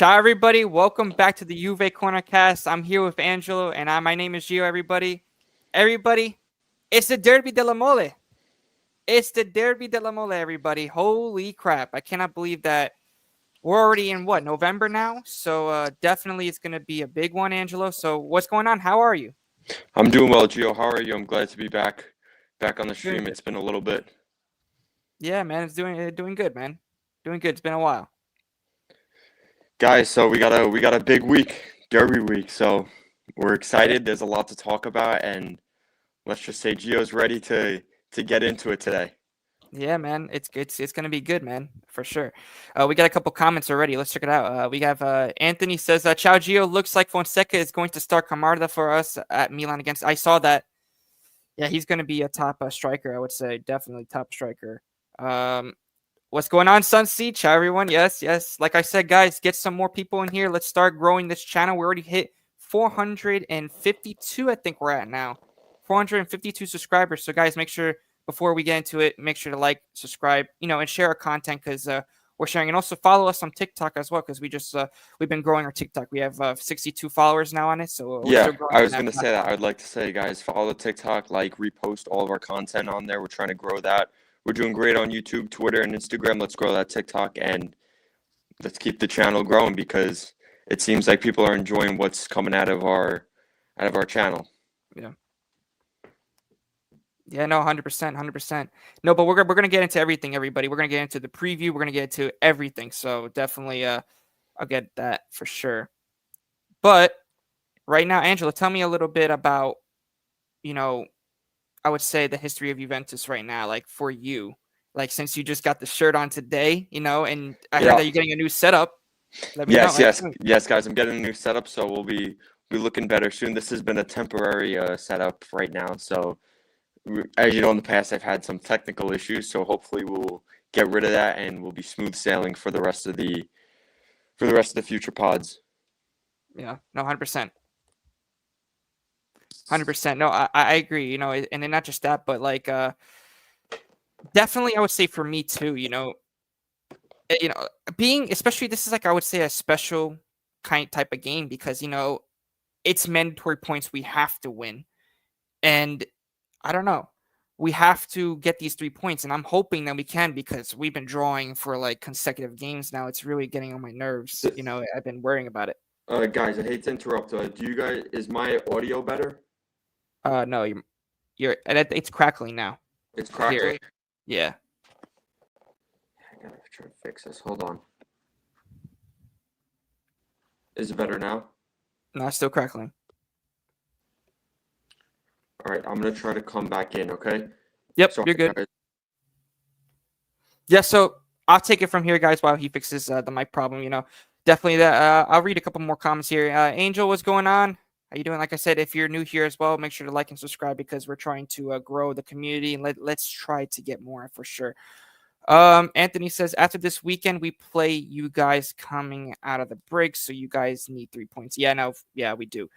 Ciao, everybody. Welcome back to the JuveCorner cast. I'm here with Angelo, and my name is Gio, everybody. Everybody, it's the Derby della Mole. It's the Derby della Mole, everybody. Holy crap. I cannot believe that we're already in, November now? So definitely it's going to be a big one, Angelo. So what's going on? How are you? I'm doing well, Gio. How are you? I'm glad to be back on the stream. Good. It's been a little bit. Yeah, man. It's doing good, man. Doing good. It's been a while. Guys, so we got a big week, Derby week. So we're excited. There's a lot to talk about, and let's just say Gio's ready to get into it today. Yeah, man. It's going to be good, man, for sure. We got a couple comments already. Let's check it out. We have Anthony says, Ciao Gio, looks like Fonseca is going to start Camarda for us at Milan against. I saw that. Yeah, he's going to be a top striker, I would say. Definitely top striker. What's going on, Sunseed? Ciao, everyone. Yes. Like I said, guys, get some more people in here. Let's start growing this channel. We already hit 452, I think we're at now. 452 subscribers. So, guys, make sure, before we get into it, make sure to like, subscribe, and share our content because we're sharing. And also follow us on TikTok as well because we've been growing our TikTok. We have 62 followers now on it. So yeah, I was going to say that. I would like to say, guys, follow the TikTok, repost all of our content on there. We're trying to grow that. We're doing great on YouTube, Twitter, and Instagram. Let's grow that TikTok and let's keep the channel growing because it seems like people are enjoying what's coming out of our channel. Yeah. Yeah, no, 100%. No, but we're gonna get into everything, everybody. We're gonna get into the preview. We're gonna get into everything. So definitely, I'll get that for sure. But right now, Angela, tell me a little bit about, I would say the history of Juventus right now, like for you, like since you just got the shirt on today, and I heard that you're getting a new setup. Yes, guys, I'm getting a new setup, so we'll be looking better soon. This has been a temporary setup right now, so as you know, in the past I've had some technical issues, so hopefully we'll get rid of that and we'll be smooth sailing for the rest of the future pods. Yeah, no, 100%. 100%. No, I agree, and then not just that, but definitely I would say for me too, being, especially this is I would say a special type of game because, it's mandatory points we have to win. And I don't know. We have to get these 3 points, and I'm hoping that we can because we've been drawing for like consecutive games now. It's really getting on my nerves. I've been worrying about it. Guys, I hate to interrupt. Is my audio better? No, it's crackling now. It's I hear crackling? it. Yeah. I gotta try to fix this. Hold on. Is it better now? No, it's still crackling. All right, I'm gonna try to come back in, okay? Yep, Sorry, you're good. guys. Yeah, so I'll take it from here, guys, while he fixes the mic problem. Definitely that. I'll read a couple more comments here. Angel, what's going on? How you doing? Like I said, if you're new here as well, make sure to like and subscribe because we're trying to grow the community and let's try to get more for sure. Anthony says after this weekend we play you guys coming out of the break, so you guys need 3 points. Yeah, no, yeah, we do.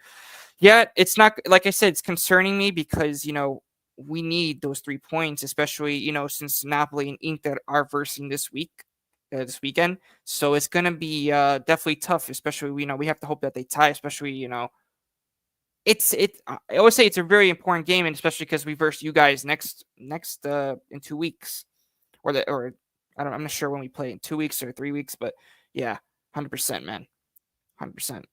Yeah, it's not like I said, it's concerning me because we need those 3 points, especially since Napoli and Inter are versing this weekend. So it's gonna be definitely tough, especially we have to hope that they tie, especially I always say it's a very important game, and especially because we verse you guys next in 2 weeks or I'm not sure when we play in 2 weeks or 3 weeks, but yeah, 100%, man, 100%.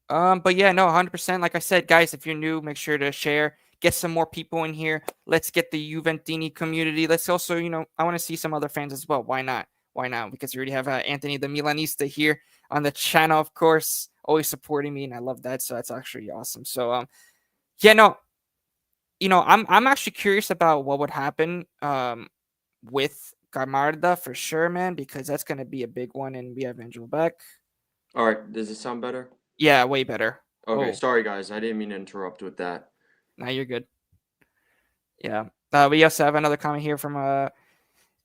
But yeah, no, 100%. Like I said, guys, if you're new, make sure to share, get some more people in here. Let's get the Juventini community. Let's also, I want to see some other fans as well. Why not? Why not? Because we already have Anthony, the Milanista, here on the channel, of course, always supporting me, and I love that. So that's actually awesome. So, yeah, no, I'm actually curious about what would happen, with Gamarda for sure, man, because that's gonna be a big one, and we have Angel back. All right, does it sound better? Yeah, way better. Okay, Oh, sorry guys, I didn't mean to interrupt with that. now you're good. Yeah. We also have another comment here from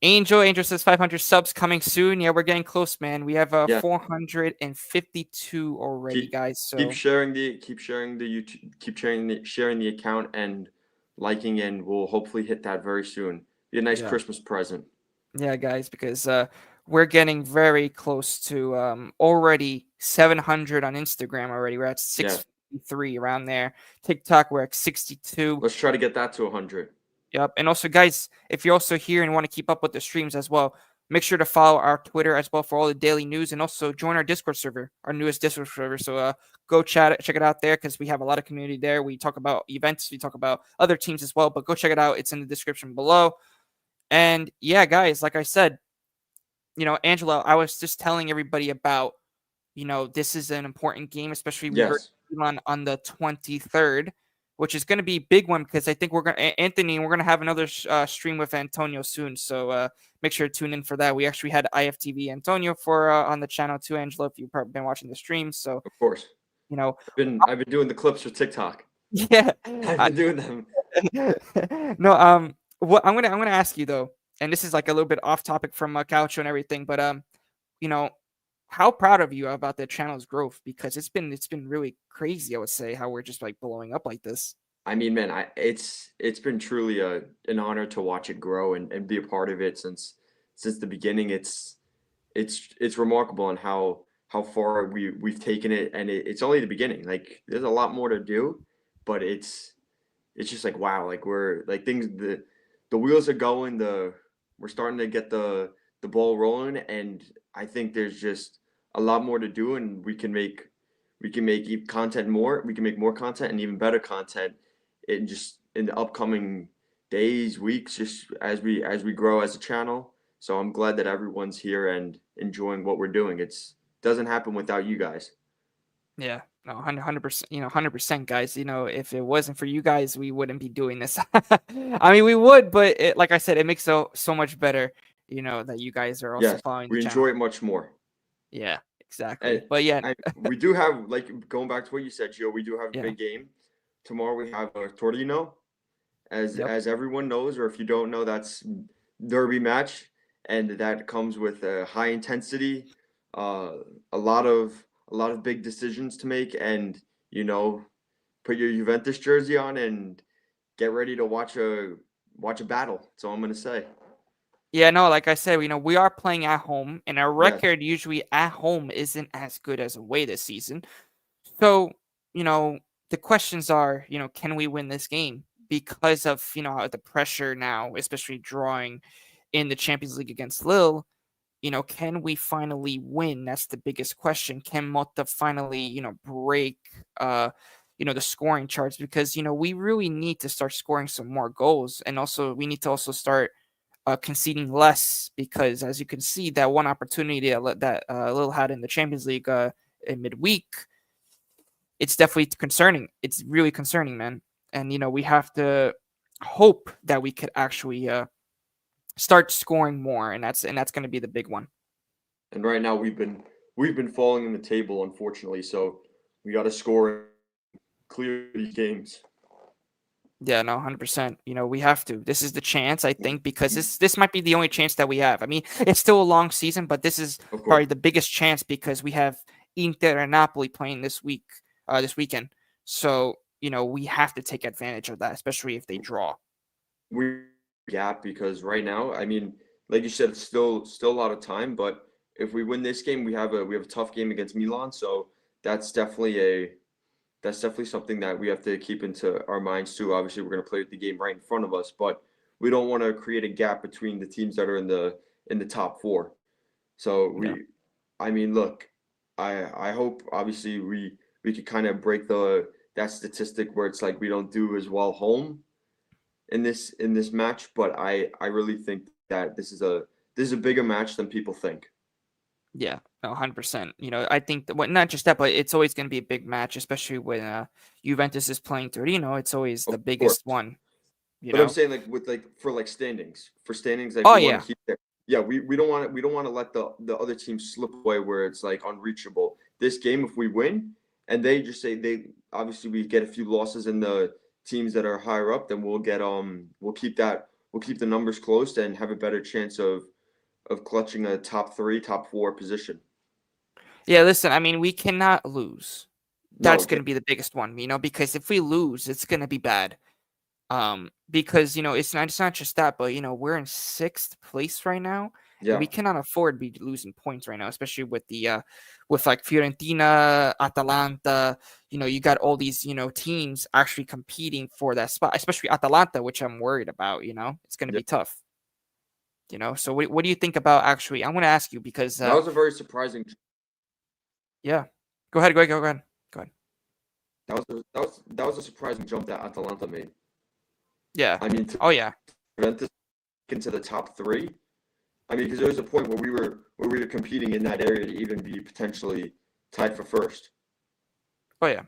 Angel. Angel says 500 subs coming soon. Yeah, we're getting close, man. We have Yeah, 452 already, keep guys. So keep sharing the YouTube, keep sharing the account and liking, and we'll hopefully hit that very soon. Be a nice yeah, Christmas present. yeah, guys, because we're getting very close to already 700 on Instagram already. We're at Yeah, 653 around there. TikTok, we're at 62. let's try to get that to 100. Yep. And also, guys, if you're also here and want to keep up with the streams as well, make sure to follow our Twitter as well for all the daily news, and also join our Discord server, our newest Discord server. So go check it out there because we have a lot of community there. We talk about events, we talk about other teams as well, but go check it out. It's in the description below. And yeah, guys, like I said, Angela, I was just telling everybody about, this is an important game, especially we heard Yes, on the 23rd, which is going to be a big one because I think Anthony, we're going to have another stream with Antonio soon. So make sure to tune in for that. We actually had IFTV Antonio for on the channel too, Angela, if you've probably been watching the stream. So, of course. you know, I've been doing the clips for TikTok. yeah. I've been doing them. No, what I'm gonna ask you though, and this is like a little bit off topic from Calcio and everything, but you know, how proud of you about the channel's growth because it's been really crazy. I would say how we're just like blowing up like this. I mean, man, it's been truly an honor to watch it grow and be a part of it since the beginning. It's remarkable on how far we've taken it, and it's only the beginning. Like there's a lot more to do, but it's just like wow, like we're like things the wheels are going, we're starting to get the ball rolling, and I think there's just a lot more to do, and we can make content more, we can make more content and even better content in the upcoming days, weeks, just as we grow as a channel. So I'm glad that everyone's here and enjoying what we're doing. It's doesn't happen without you guys. Yeah, no, 100%. 100%, guys. If it wasn't for you guys, we wouldn't be doing this. I mean, we would, but like I said, it makes so much better. That you guys are also Yes, following the we channel. enjoy it much more. Yeah, exactly. But yeah, We do have, like, going back to what you said, Gio. We do have a yeah, big game tomorrow. We have Torino, yep. as everyone knows, or if you don't know, that's derby match, and that comes with a high intensity, uh, a lot of big decisions to make, and you know, put your Juventus jersey on and get ready to watch a battle. That's all I'm gonna say. Yeah, no, like I said, we are playing at home, and our Yes, record usually at home isn't as good as away this season. So, you know, the questions are, can we win this game because of, the pressure now, especially drawing in the Champions League against Lille. Can we finally win? That's the biggest question. Can Motta finally, break, the scoring charts? Because, we really need to start scoring some more goals. And also, we need to also start conceding less because, as you can see, that one opportunity that Lille had in the Champions League in midweek, it's definitely concerning. It's really concerning, man. And, we have to hope that we could actually start scoring more, and that's going to be the big one. And right now we've been falling in the table, unfortunately. So we got to score clear these games. Yeah, no, 100%. We have to. This is the chance, I think, because this might be the only chance that we have. I mean, it's still a long season, but this is probably the biggest chance because we have Inter and Napoli playing this weekend. So, we have to take advantage of that, especially if they draw. We gap because right now, I mean, like you said, it's still a lot of time, but if we win this game, we have a tough game against Milan, so that's definitely something that we have to keep into our minds too. Obviously, we're going to play the game right in front of us, but we don't want to create a gap between the teams that are in the top four. So I mean, look, I hope obviously we could kind of break that statistic where it's like we don't do as well home in this match, but I really think that this is a bigger match than people think. Yeah, 100%. I think that, not just that, but it's always going to be a big match, especially when Juventus is playing Torino. It's always the biggest one. But I'm saying for standings, like Oh we yeah, want to keep it. Yeah, we don't want to let the other team slip away where it's like unreachable. This game, if we win, and they just say obviously we get a few losses in the teams that are higher up, then we'll keep the numbers close and have a better chance of clutching a top 3, top 4 position. Yeah, listen, I mean, we cannot lose. That's No, going to be the biggest one, because if we lose, it's going to be bad. Because it's not just that, but we're in 6th place right now, and we cannot afford to be losing points right now, especially with the with like Fiorentina, Atalanta. You got all these teams actually competing for that spot, especially Atalanta, which I'm worried about. It's going to be tough. So what do you think about actually? I'm going to ask you because that was a very surprising. Yeah, go ahead. Go ahead. That was a surprising jump that Atalanta made. Yeah. I mean, oh yeah. Juventus into the top 3. I mean, because there was a point where we were competing in that area to even be potentially tied for first. Oh yeah.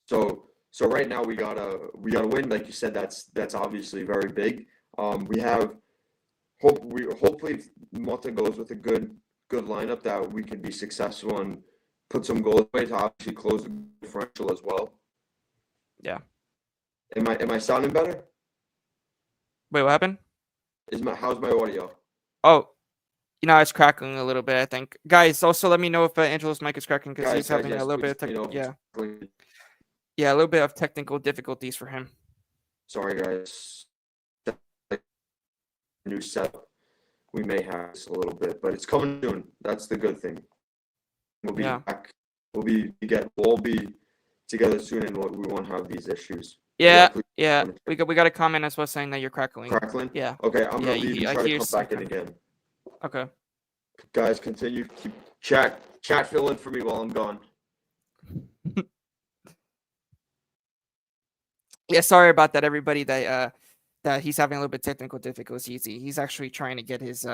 So right now we gotta win. Like you said, that's obviously very big. We have hopefully Motta goes with a good lineup that we can be successful and put some goals away to obviously close the differential as well. Yeah. Am I sounding better? Wait, what happened? How's my audio? Oh, it's cracking a little bit, I think. Guys, also let me know if Angelo's mic is cracking because he's having a little bit of a little bit of technical difficulties for him. Sorry, guys. New setup. We may have this a little bit, but it's coming soon. That's the good thing. We'll be back. We'll all be together soon, and we won't have these issues. Yeah. We got a comment as well saying that you're crackling. Crackling? Yeah. Okay, I'm gonna leave and try to come back in again. Okay. Guys, continue. Keep chat fill in for me while I'm gone. Yeah, sorry about that, everybody. That he's having a little bit of technical difficulties. He's actually trying to get his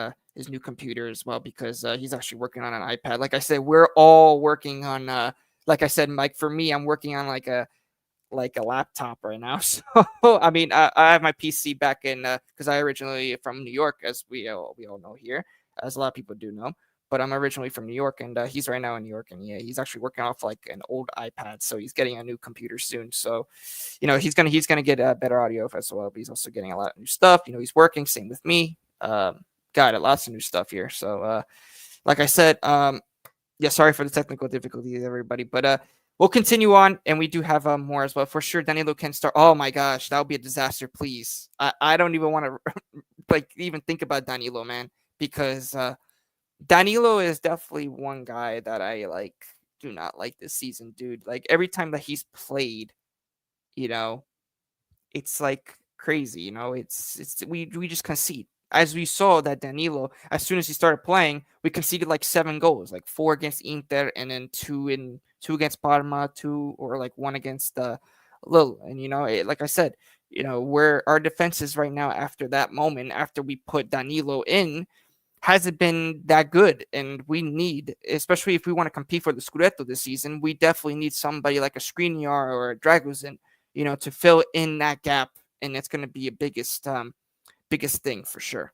new computer as well because he's actually working on an iPad. Like I said, we're all working on. Like I said, Mike. For me, I'm working on like a laptop right now. So I mean, I have my PC back in because I originally from New York, as we all know here, as a lot of people do know. But I'm originally from New York, and he's right now in New York, and yeah, he's actually working off like an old iPad, so he's getting a new computer soon. So, he's gonna get better audio as well. But he's also getting a lot of new stuff. He's working. Same with me. Got lots of new stuff here. So, like I said, yeah, sorry for the technical difficulties, everybody, but we'll continue on, and we do have more as well for sure. Danilo can start. Oh my gosh, that would be a disaster. Please, I don't even want to even think about Danilo, man, because Danilo is definitely one guy that I do not like this season, dude. Like every time that he's played, you know, it's like crazy, you know. We just concede. As we saw that Danilo, as soon as he started playing, we conceded like 7 goals, like 4 against Inter, and then two against Parma, two or like one against Lille. And like I said, where our defense is right now after that moment, after we put Danilo in, hasn't been that good. And we need, especially if we want to compete for the Scudetto this season, we definitely need somebody like a Skriniar or a Dragusin, to fill in that gap. And it's going to be a biggest thing for sure.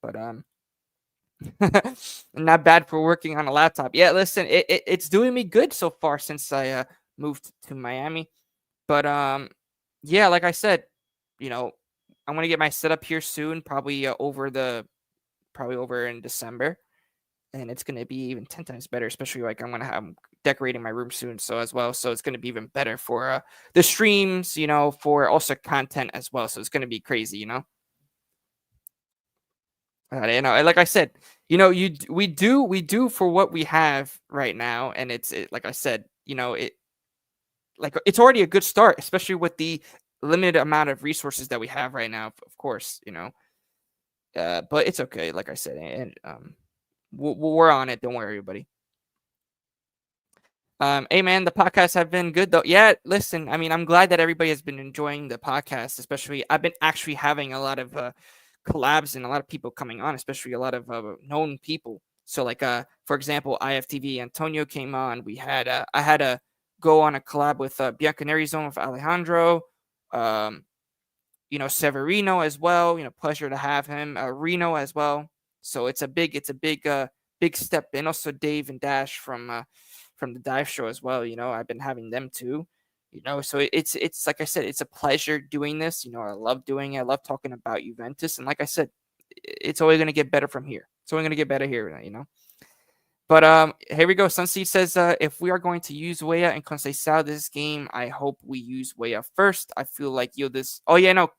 But not bad for working on a laptop. Yeah, listen, it's doing me good so far since I moved to Miami. But yeah, like I said, I'm gonna get my setup here soon, probably over in December, and it's gonna be even 10 times better. Especially like I'm decorating my room soon, so it's gonna be even better for the streams, for also content as well. So it's gonna be crazy, like I said, we do for what we have right now, and like I said, it's already a good start, especially with the limited amount of resources that we have right now. Of course, but it's okay. Like I said, and we're on it. Don't worry, everybody. Hey man, the podcasts have been good though. Yeah, listen, I mean, I'm glad that everybody has been enjoying the podcast. Especially, I've been actually having a lot of collabs and a lot of people coming on, especially a lot of known people. So like for example, IFTV Antonio came on. I had a go on a collab with Biancaneri Zone with Alejandro, Severino as well. Pleasure to have him. Reno as well. So it's a big big step. And also Dave and Dash from the dive show as well. I've been having them too. So it's like I said, it's a pleasure doing this. I love doing it. I love talking about Juventus, and like I said, it's only going to get better from here. It's only going to get better here. But here we go. Sunseed says, if we are going to use Weah and Conceição this game, I hope we use Weah first. I feel like this. Oh yeah, no,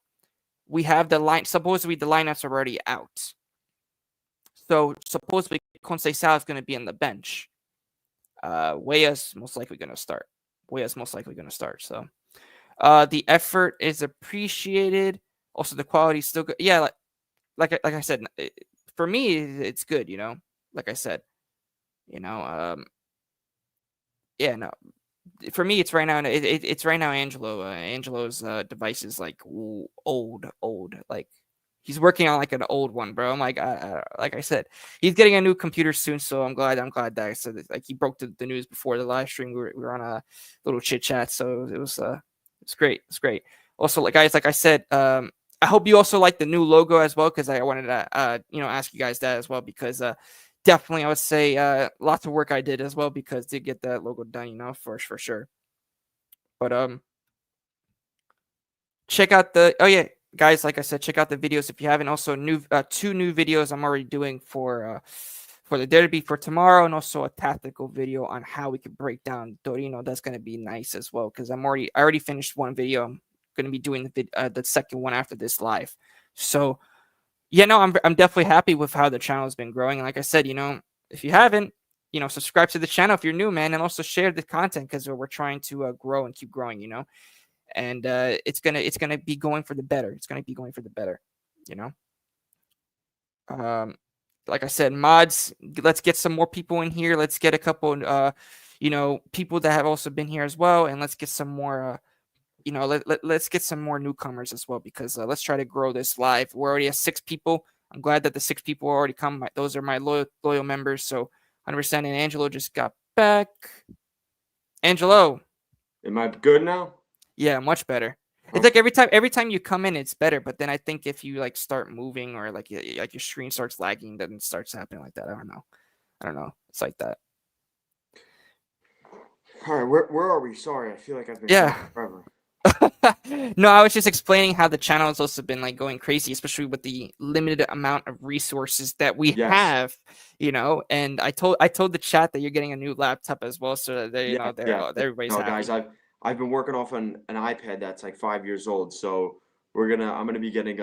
we have the line. Supposedly the lineups are already out. So supposedly Conceição is going to be on the bench. Weah's most likely going to start. So the effort is appreciated. Also, the quality is still good. Yeah, like I said, for me, it's good. Like I said, yeah, no. For me, it's right now. It's right now. Angelo's device is like old. Like he's working on like an old one, bro. I'm like I said, he's getting a new computer soon. So I'm glad that I said like he broke the news before the live stream. We were on a little chit chat, so it's great. It's great. Also, like guys, like I said, I hope you also like the new logo as well, because I wanted to ask you guys that as well, because definitely I would say lots of work I did as well because to get that logo done, for sure. But check out guys, like I said, check out the videos if you haven't. Also, two new videos I'm already doing for the derby for tomorrow, and also a tactical video on how we can break down Torino. That's gonna be nice as well, because I already finished one video. I'm gonna be doing the second one after this live. So yeah, no, I'm definitely happy with how the channel has been growing. And like I said, if you haven't, subscribe to the channel if you're new, man, and also share the content, because we're trying to grow and keep growing, and it's gonna be going for the better. It's gonna be going for the better, like I said, mods. Let's get some more people in here. Let's get a couple, people that have also been here as well, and let's get some more. Let's get some more newcomers as well, because let's try to grow this live. We're already at 6 people. I'm glad that the 6 people already come. Those are my loyal members. So 100%. And Angelo just got back. Angelo, Am I good now? yeah, much better. It's Okay. like every time you come in, it's better. But then I think if you like start moving, or like your screen starts lagging, then it starts happening like that. I don't know. It's like that. All right, where are we? Sorry, I feel like I've been Yeah. gone forever. No, I was just explaining how the channel has also been like going crazy, especially with the limited amount of resources that we have, and I told the chat that you're getting a new laptop as well, so that they, everybody's No, happy. guys, I've been working off an iPad that's like 5 years old, so I'm gonna be getting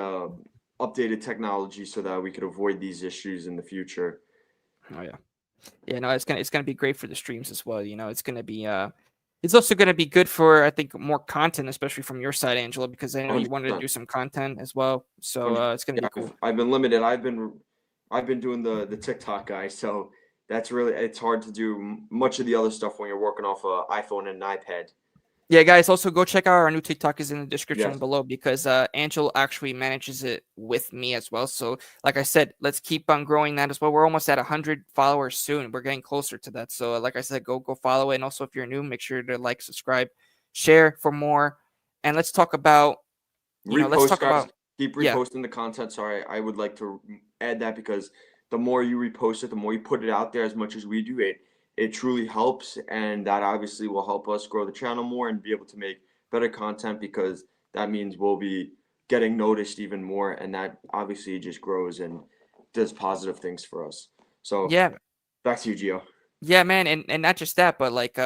updated technology so that we could avoid these issues in the future. Oh yeah, no, it's gonna be great for the streams as well. It's gonna be It's also going to be good for, I think, more content, especially from your side, Angela, because I know you wanted to 100%. do some content as well. So 100%. it's going to Yeah, be cool. I've been limited. I've been doing the TikTok guy, so that's really it's hard to do much of the other stuff when you're working off a iPhone and an iPad. Yeah, guys, also go check out our new TikTok is in the description Yes. below because Angel actually manages it with me as well. So, like I said, let's keep on growing that as well. We're almost at 100 followers soon. We're getting closer to that. So, like I said, go follow it. And also, if you're new, make sure to like, subscribe, share for more. And let's talk about, let's Repost, talk guys. about, Keep yeah, reposting the content. Sorry, I would like to add that because the more you repost it, the more you put it out there as much as we do, it truly helps, and that obviously will help us grow the channel more and be able to make better content because that means we'll be getting noticed even more, and that obviously just grows and does positive things for us. So yeah, back to you, Gio. yeah, man, and not just that, but like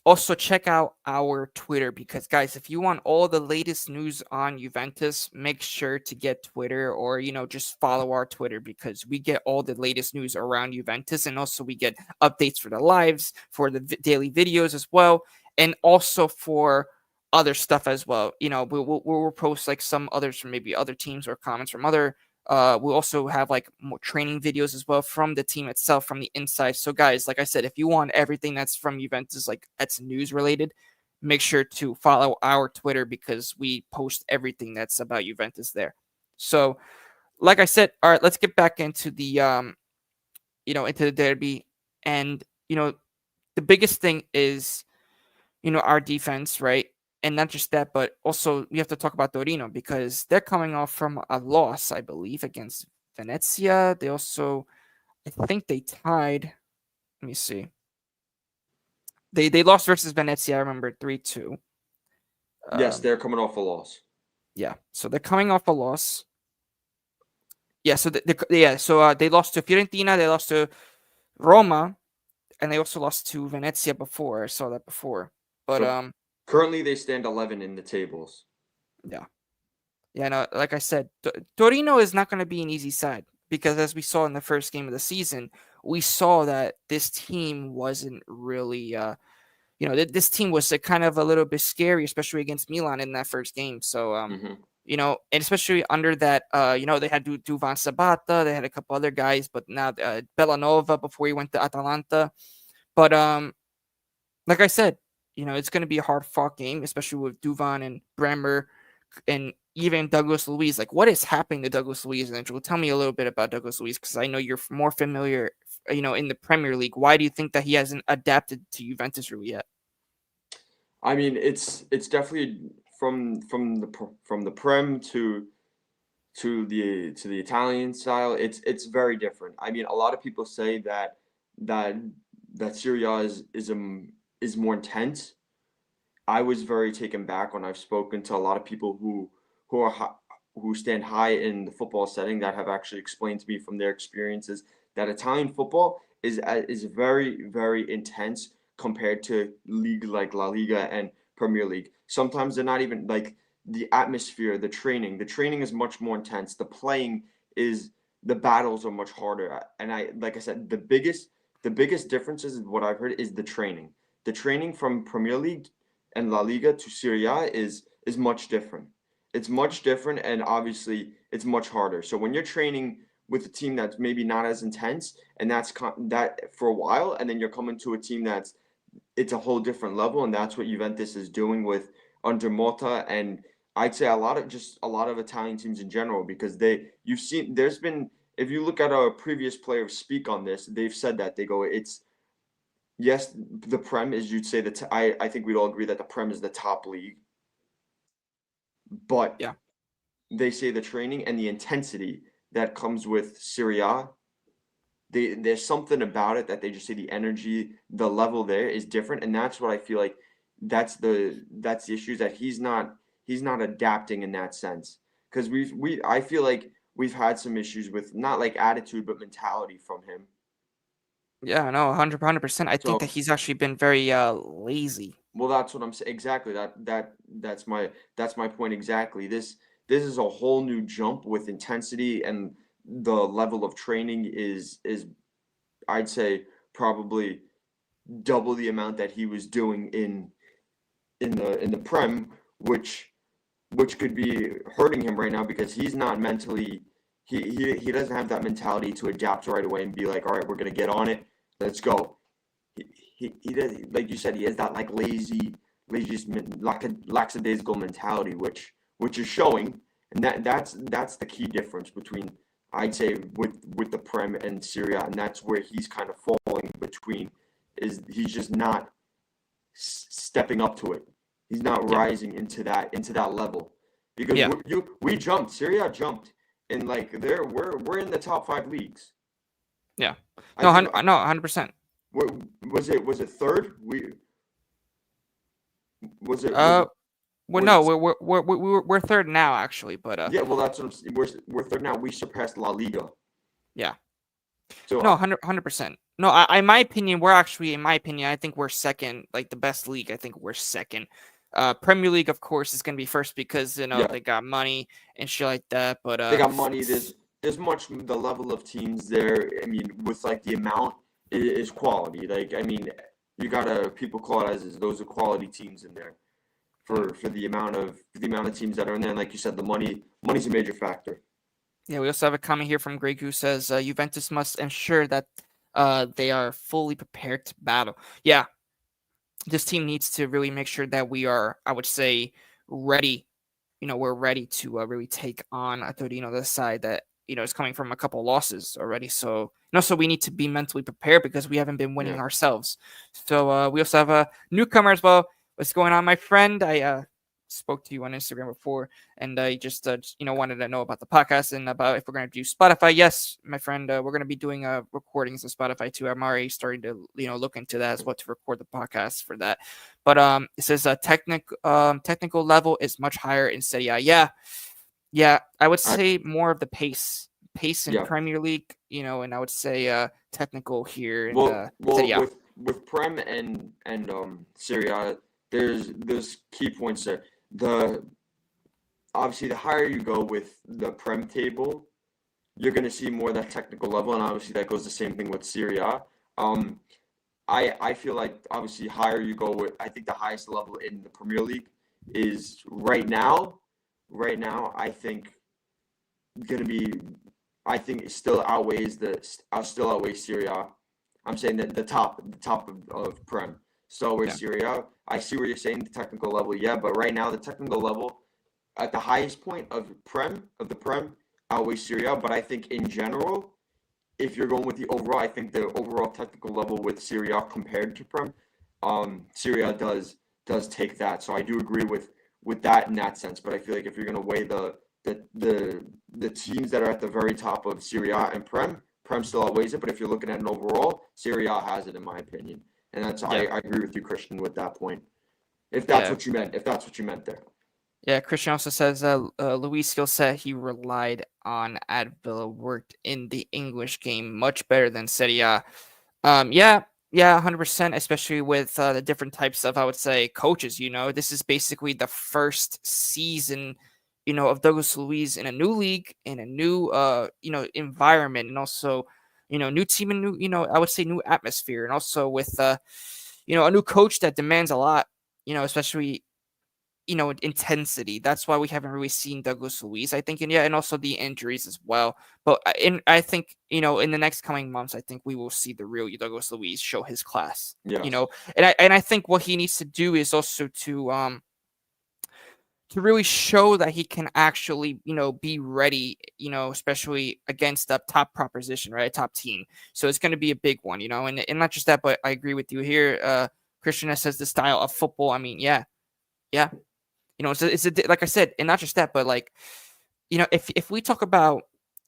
also check out our Twitter because guys, if you want all the latest news on Juventus, make sure to get Twitter or just follow our Twitter because we get all the latest news around Juventus and also we get updates for the lives, for the daily videos as well, and also for other stuff as well. We'll post like some others from maybe other teams or comments from other we'll also have like more training videos as well from the team itself, from the inside. So, guys, like I said, if you want everything that's from Juventus, like that's news related, make sure to follow our Twitter because we post everything that's about Juventus there. So, like I said, all right, let's get back into the into the derby, and the biggest thing is our defense, right? And not just that, but also we have to talk about Torino because they're coming off from a loss, I believe, against Venezia. They also, I think they tied. Let me see. They lost versus Venezia. I remember 3-2. Yes, Um, they're coming off a loss. yeah, so they're coming off a loss. Yeah, so they lost to Fiorentina. They lost to Roma, and they also lost to Venezia before. I saw that before, but So currently they stand 11 in the tables. yeah. Yeah, no, like I said, Torino is not going to be an easy side because as we saw in the first game of the season, we saw that this team wasn't really, this team was kind of a little bit scary, especially against Milan in that first game. So, Hmm. and especially under that, they had Duvan Sabata, they had a couple other guys, but now Bellanova before he went to Atalanta. But like I said, it's going to be a hard fought game, especially with Duvan and Bremer and even Douglas Luiz. Like, what is happening to Douglas Luiz? And Angelo, tell me a little bit about Douglas Luiz because I know you're more familiar, in the Premier League. Why do you think that he hasn't adapted to Juventus really yet? I mean, it's definitely from the Prem to the Italian style. It's very different. I mean, a lot of people say that that Serie A is more intense. I was very taken back when I've spoken to a lot of people who are who stand high in the football setting that have actually explained to me from their experiences that Italian football is very intense compared to league like La Liga and Premier League. Sometimes they're not even like the atmosphere, the training. The training is much more intense. The battles are much harder. And like I said, the biggest differences is what I've heard is the training. The training from Premier League and La Liga to Serie A is much different. It's much different, and obviously it's much harder. So when you're training with a team that's maybe not as intense, and that for a while, and then you're coming to a team it's a whole different level, and that's what Juventus is doing with under Motta, and I'd say a lot of Italian teams in general because you've seen there's been if you look at a previous player speak on this, they've said that they go it's yes, the Prem is you'd say that I think we'd all agree that the Prem is the top league, but Yeah. they say the training and the intensity that comes with Serie A, there's something about it that they just say the energy, the level there is different, and that's what I feel like that's the issue that he's not adapting in that sense because I feel like we've had some issues with not like attitude but mentality from him. Yeah, no, 100%. I think So that he's actually been very lazy. well, that's what I'm saying. Exactly. That's my point exactly. This is a whole new jump with intensity and the level of training is I'd say probably double the amount that he was doing in the Prem, which could be hurting him right now because he's not mentally. He doesn't have that mentality to adapt right away and be like, all right, we're gonna get on it, let's go. He does, like you said, he has that like lackadaisical mentality, which is showing, and that's the key difference between, I'd say, with the Prem and Serie A, and that's where he's kind of falling between, is he's just not stepping up to it. He's not rising into that level, because we jumped, Serie A jumped, and like we're in the top 5 leagues. Yeah, no, 100%. Was it third? Was it? Well, no, we're third now, actually, but yeah, well, that's what we're third now. We surpassed La Liga. Yeah. So no, 100%. No, in my opinion, I think we're second, like the best league. I think we're second. Premier League, of course, is gonna be first because they got money and shit like that. But they got money. There's much the level of teams there. I mean, with like the amount is quality. Like, I mean, you gotta, people call it as those are quality teams in there for the amount of teams that are in there. And like you said, the money's a major factor. Yeah, we also have a comment here from Greg who says Juventus must ensure that they are fully prepared to battle. Yeah, this team needs to really make sure that we are, I would say, ready. We're ready to really take on a Torino, the side that is coming from a couple losses already. So so we need to be mentally prepared because we haven't been winning ourselves. So we also have a newcomer as well. What's going on, my friend? I spoke to you on Instagram before, and I just wanted to know about the podcast and about if we're going to do Spotify. Yes, my friend, we're going to be doing recordings of Spotify too. I'm already starting to look into that as well to record the podcast for that. But it says technical level is much higher in Serie A. Yeah, I would say more of the pace in Premier League, and I would say technical here in Serie A. With Prem and Serie A, there's key points there. Obviously, the higher you go with the Prem table, you're going to see more of that technical level, and obviously that goes the same thing with Serie A. I feel like obviously higher you go with, I think the highest level in the Premier League is right now. I think it still outweighs Serie A. I'm saying that the top of Prem. So with Serie A, I see what you're saying, the technical level, but right now the technical level at the highest point of the Prem outweighs Serie A. But I think in general, if you're going with the overall, I think the overall technical level with Serie A compared to Prem, Serie A does take that. So I do agree with that in that sense. But I feel like if you're going to weigh the teams that are at the very top of Serie A and Prem still outweighs it. But if you're looking at an overall, Serie A has it, in my opinion. And that's I agree with you, Christian, with that point. If that's what you meant there. Yeah, Christian also says Luis skill set he relied on at Villa worked in the English game much better than Serie A. 100%, especially with the different types of, I would say, coaches. This is basically the first season, of Douglas Luiz in a new league, in a new, environment, and also, new team and new, I would say new atmosphere, and also with, a new coach that demands a lot, especially, intensity. That's why we haven't really seen Douglas Luiz, I think, and also the injuries as well. But I think, in the next coming months, I think we will see the real Douglas Luiz show his class. And I think what he needs to do is also to really show that he can actually, be ready, especially against a top proposition, right? A top team. So it's going to be a big one, and not just that, but I agree with you here. Christian says the style of football. I mean, yeah. It's like I said, and not just that, but like, if we talk about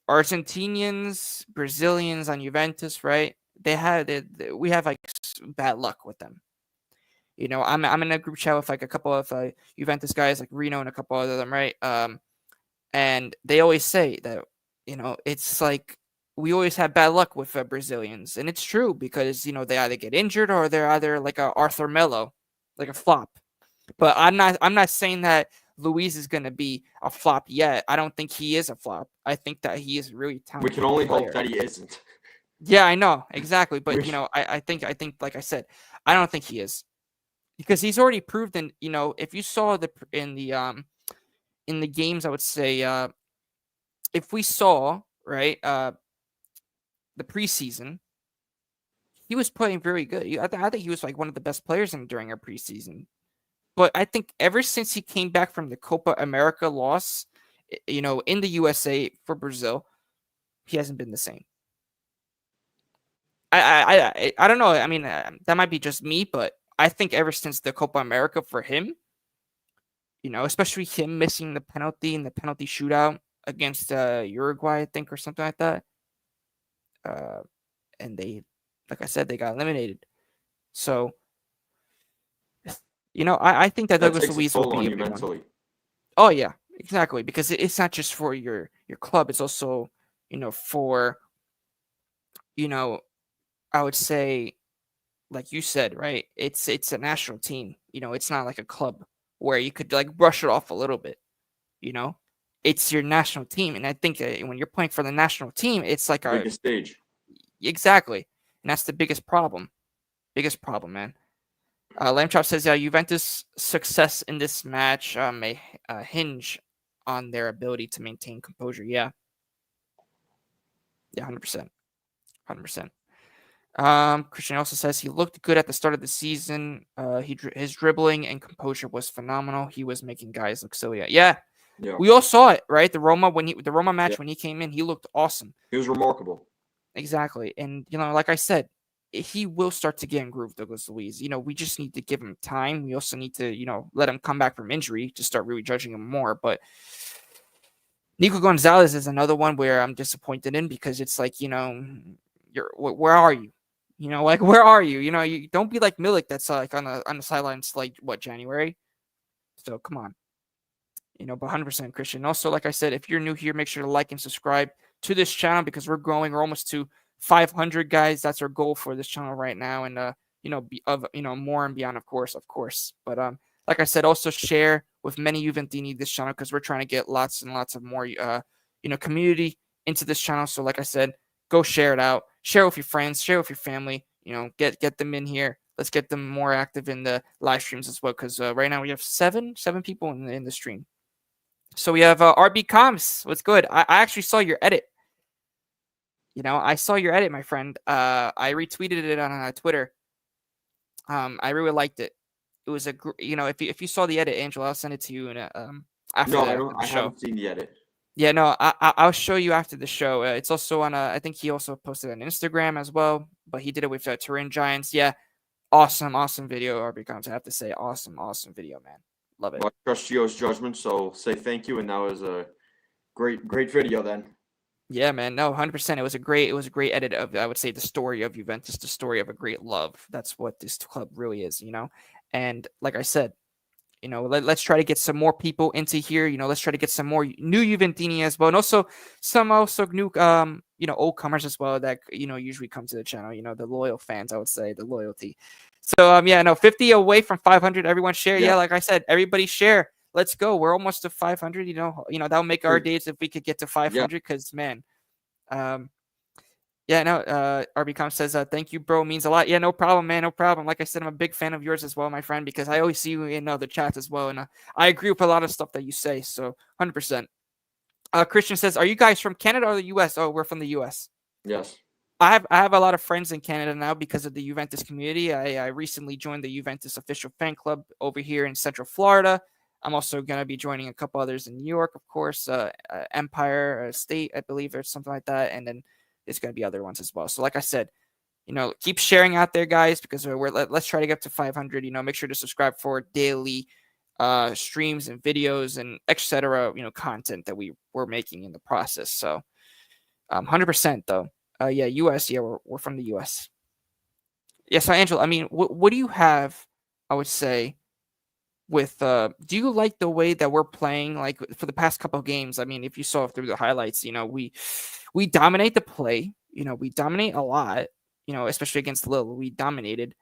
Argentinians, Brazilians on Juventus, right? We have like bad luck with them. I'm in a group chat with like a couple of Juventus guys, like Reno and a couple of them, right? And they always say that, it's like we always have bad luck with Brazilians, and it's true because they either get injured or they're either like a Arthur Melo, like a flop. But I'm not saying that Luiz is going to be a flop yet. I don't think he is a flop. I think that he is really talented. We can only hope that he isn't. Yeah, I know exactly. But I think like I said, I don't think he is. because he's already proved in, if you saw in the games, I would say, if we saw, right, the preseason, he was playing very good. I think he was like one of the best players during our preseason. But I think ever since he came back from the Copa America loss, in the USA for Brazil, he hasn't been the same. I don't know. I mean, that might be just me, but I think ever since the Copa America for him, especially him missing the penalty in the penalty shootout against Uruguay, I think, or something like that. And they, like I said, they got eliminated. So, I think that Douglas takes a Luiz will toll on be a you big one. mentally. Oh yeah, exactly. Because it's not just for your club; it's also for I would say, like you said, right? It's a national team. It's not like a club where you could like brush it off a little bit. It's your national team, and I think when you're playing for the national team, it's like Biggest stage. Exactly, and that's the biggest problem. Biggest problem, man. Lamb Chop says, Juventus' success in this match may hinge on their ability to maintain composure. Yeah, 100%. 100%. Christian also says he looked good at the start of the season. His dribbling and composure was phenomenal. He was making guys look silly. Yeah, we all saw it, right? The Roma match when he came in, he looked awesome. He was remarkable. Exactly, and like I said, he will start to get in groove, Douglas Luiz. We just need to give him time. We also need to, let him come back from injury to start really judging him more. But Nico Gonzalez is another one where I'm disappointed in because it's like, where are you? Where are you? You don't be like Milik that's like on the sidelines like January. So come on. But 100% Christian. Also, like I said, if you're new here, make sure to like and subscribe to this channel because we're growing. We're almost to 500 guys. That's our goal for this channel right now, and more and beyond, of course. But like I said, also share with many Juventini this channel because we're trying to get lots and lots of more community into this channel. So like I said, go share it out, share it with your friends, share it with your family. Get them in here. Let's get them more active in the live streams as well because right now we have seven people in the stream. So we have RB Coms. What's good? I actually saw your edit. I saw your edit, my friend. I retweeted it on Twitter. I really liked it. It was if you saw the edit, Angela, I'll send it to you after No, the show. I haven't seen the edit. Yeah, no, I'll show you after the show. It's also on I think he also posted on Instagram as well, but he did it with Turin Giants. Yeah, awesome video, RB Coms. I have to say, awesome video, man. Love it. Well, I trust Gio's judgment, so say thank you, and that was a great video then. Yeah, man. No, 100%. It was a great edit of, I would say, the story of Juventus, the story of a great love. That's what this club really is, And like I said, let's try to get some more people into here. Let's try to get some more new Juventini as well, and also some new old comers as well that usually come to the channel. The loyal fans, I would say, the loyalty. So 50 away from 500. Everyone share. Yeah, like I said, everybody share. Let's go. We're almost to 500. That'll make our days if we could get to 500. Because man, RBCom says, thank you, bro. Means a lot. Yeah, no problem, man. No problem. Like I said, I'm a big fan of yours as well, my friend, because I always see you in the chats as well. And I agree with a lot of stuff that you say. So 100%. Christian says, are you guys from Canada or the US? Oh, we're from the US. Yes. I have a lot of friends in Canada now because of the Juventus community. I recently joined the Juventus official fan club over here in Central Florida. I'm also going to be joining a couple others in New York, of course, Empire State, I believe, or something like that. And then there's going to be other ones as well. So like I said, keep sharing out there, guys, because let's try to get up to 500. Make sure to subscribe for daily streams and videos and etc. Content that we're making in the process. So 100% though. US. Yeah, we're from the US. Yeah. So Angela, I mean, what do you have? I would say with do you like the way that we're playing like for the past couple of games? I mean, if you saw through the highlights, we dominate the play, we dominate a lot, especially against Lille, we dominated,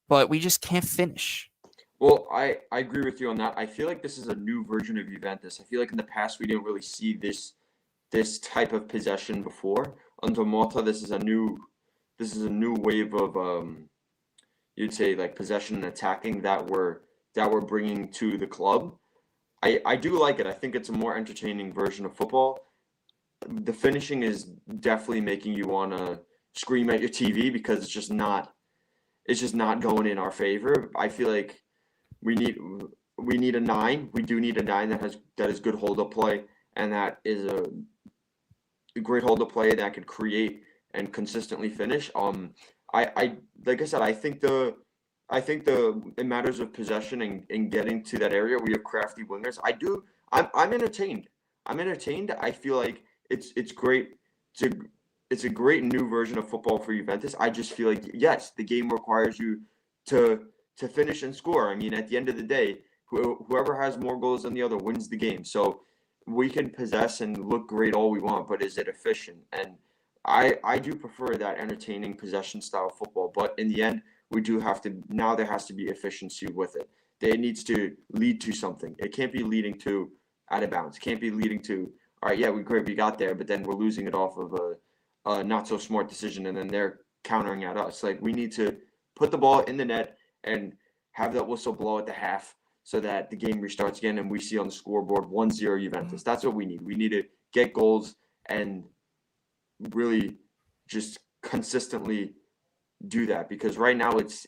but we just can't finish. Well, I agree with you on that. I feel like this is a new version of Juventus. I feel like in the past we didn't really see this type of possession before. Under Motta, this is a new wave of you'd say like possession and attacking that we're bringing to the club. I do like it. I think it's a more entertaining version of football. The finishing is definitely making you want to scream at your TV because it's just not going in our favor. I feel like we need a 9. We do need a 9 that is good hold up play, and that is a great hold up play that could create and consistently finish. I like I said, I think in matters of possession and getting to that area, we have crafty wingers. I'm entertained. I'm entertained. I feel like it's great. It's a great new version of football for Juventus. I just feel like yes, the game requires you to finish and score. I mean, at the end of the day, whoever has more goals than the other wins the game. So we can possess and look great all we want, but is it efficient? And I do prefer that entertaining possession style football. But in the end, we do have to now. There has to be efficiency with it. It needs to lead to something. It can't be leading to out of bounds. It can't be leading to all right. Yeah, we got there, but then we're losing it off of a not so smart decision, and then they're countering at us. Like we need to put the ball in the net and have that whistle blow at the half so that the game restarts again and we see on the scoreboard 1-0 Juventus. That's what we need. We need to get goals and really just consistently do that because right now it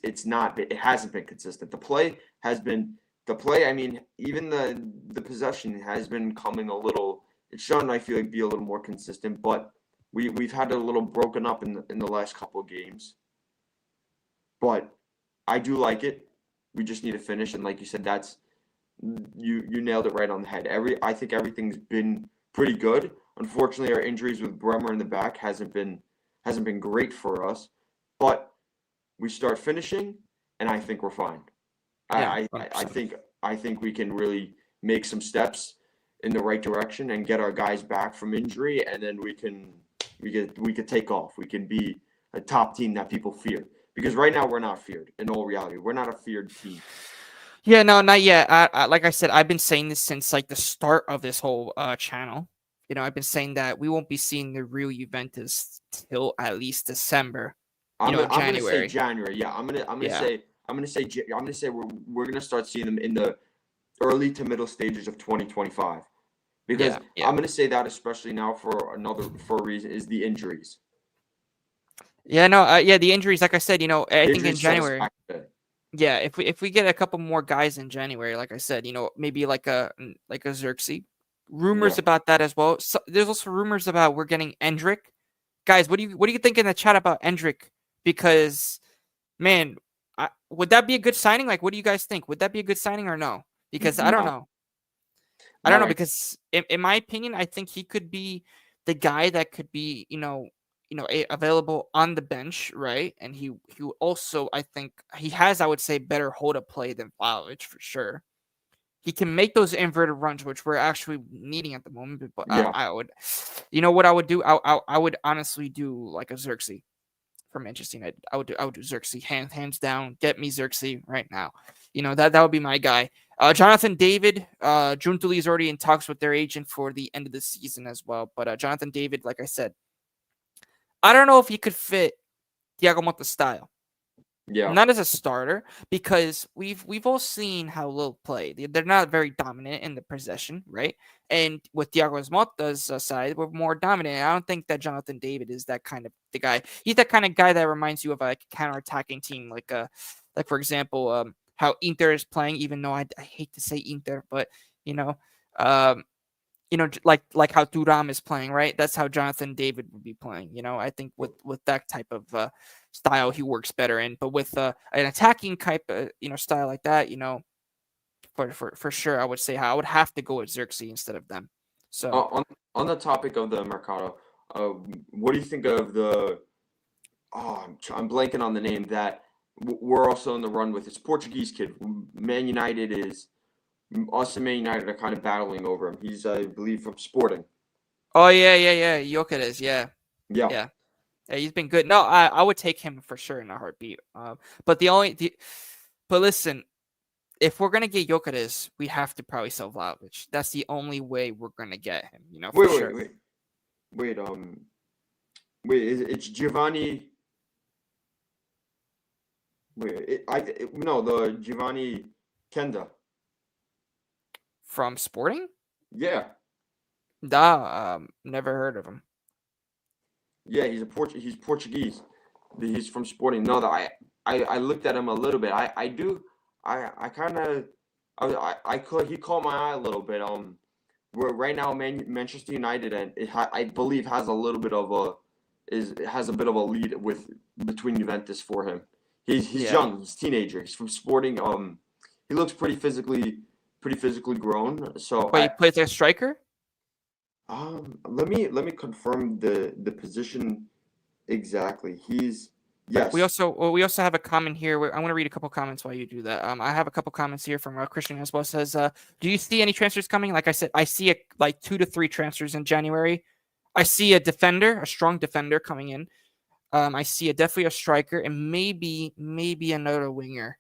hasn't been consistent. I mean, even the possession has been coming a little. It's shown, I feel like, be a little more consistent, but we've had it a little broken up in the last couple of games. But I do like it. We just need to finish, and like you said, that's you nailed it right on the head. I think everything's been pretty good. Unfortunately, our injuries with Bremer in the back hasn't been great for us, but we start finishing, and I think we're fine. Yeah, I think we can really make some steps in the right direction and get our guys back from injury, and then we could take off. We can be a top team that people fear. Because right now we're not feared. In all reality, we're not a feared team. Yeah, no, not yet. Like I said, I've been saying this since like the start of this whole channel. You know, I've been saying that we won't be seeing the real Juventus till at least December. January. I'm gonna say January. Yeah, I'm gonna say we're gonna start seeing them in the early to middle stages of 2025. Because I'm gonna say that especially now for a reason is the injuries. Yeah, no, the injuries, like I said, I think in January. Yeah, if we get a couple more guys in January, like I said, maybe like a Xerxes. Rumors about that as well. So, there's also rumors about we're getting Endrick. Guys, what do you think in the chat about Endrick? Because, man, would that be a good signing? Like, what do you guys think? Would that be a good signing or no? Because I don't know. I don't know because in my opinion, I think he could be the guy that could be, available on the bench, right? And he also, I think he has, I would say, better hold up play than Vlahovic for sure. He can make those inverted runs, which we're actually needing at the moment. But I would, what I would do? I would honestly do like a Xerxes for Manchester United. I would do Xerxes hands down. Get me Xerxes right now. That would be my guy. Jonathan David, Giuntoli is already in talks with their agent for the end of the season as well. But Jonathan David, like I said, I don't know if he could fit Thiago Motta's style. Yeah. Not as a starter, because we've all seen how Lille play. They're not very dominant in the possession, right? And with Thiago Motta's side, we're more dominant. I don't think that Jonathan David is that kind of the guy. He's that kind of guy that reminds you of a counter-attacking team, like for example, how Inter is playing. Even though I hate to say Inter, but like how Thuram is playing, right? That's how Jonathan David would be playing. I think with that type of style, he works better in. But with an attacking type, style like that, for sure, I would say I would have to go with Xerxes instead of them. So on the topic of the Mercado, what do you think of the? I'm blanking on the name that we're also in the run with. It's Portuguese kid. Man United is. Us and Man United are kind of battling over him. He's, I believe, from Sporting. Oh, yeah. Jokeres, yeah. He's been good. No, I would take him for sure in a heartbeat. But listen, if we're gonna get Jokeres, we have to probably sell Vlahovic. That's the only way we're gonna get him. Wait. It's Giovanni. No, the Giovanni Kenda. From Sporting? Yeah, Never heard of him. yeah, he's Portuguese. He's from Sporting. No, that I looked at him a little bit. I kind of he caught my eye a little bit. Where right now Manchester United and I believe has a little bit of has a bit of a lead between Juventus for him. He's young. He's a teenager. He's from Sporting. He looks pretty physically grown. So But he plays like a striker? let me confirm the position exactly. Yes. We also have a comment here. I want to read a couple comments while you do that. I have a couple comments here from Christian as well. It says, do you see any transfers coming? Like I said, I see like 2 to 3 transfers in January. I see a strong defender coming in. I see definitely a striker and maybe another winger.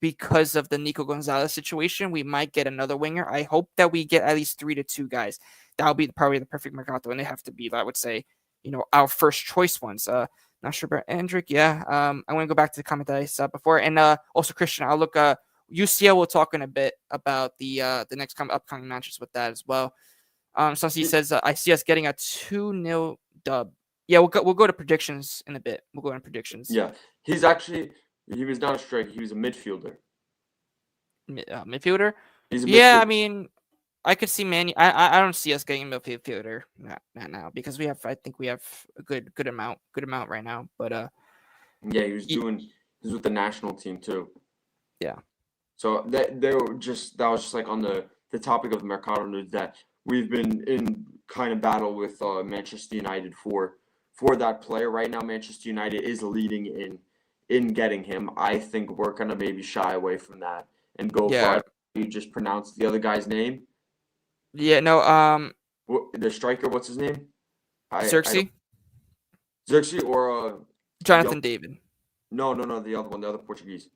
Because of the Nico Gonzalez situation, we might get another winger. I hope that we get at least 3 to 2 guys. That would be probably the perfect mercato, and they have to be, I would say, our first choice ones. Not sure about Andrick. Yeah. I want to go back to the comment that I saw before, and also Christian. I'll look. UCL. We'll talk in a bit about the next upcoming matches with that as well. So he says, I see us getting a 2-0 dub. Yeah, we'll go to predictions in a bit. We'll go into predictions. Yeah, he was not a striker. He was a midfielder. Midfielder? He's a Yeah, midfielder. I mean, I could see I don't see us getting a midfielder not now because I think we have a good amount right now. But yeah, he was with the national team too. Yeah. So that was just like on the topic of Mercado news that we've been in kind of battle with Manchester United for that player right now. Manchester United is leading in getting him. I think we're gonna maybe shy away from that and go for it. You just pronounced the other guy's name. Yeah, no. The striker, what's his name? Xerxes? Xerxes or Jonathan David. No, the other one, the other Portuguese.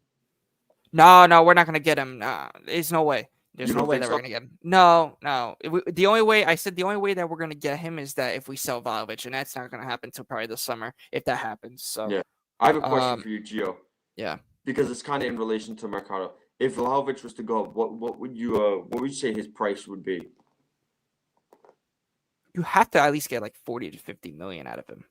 No, we're not gonna get him. Nah, there's no way. There's no way that we're gonna get him. No. The only way that we're gonna get him is that if we sell Vlahovic, and that's not gonna happen until probably the summer if that happens. So yeah, I have a question for you, Gio. Yeah, because it's kind of in relation to Mercado. If Vlahovic was to go, what would you say his price would be? You have to at least get like 40 to 50 million out of him.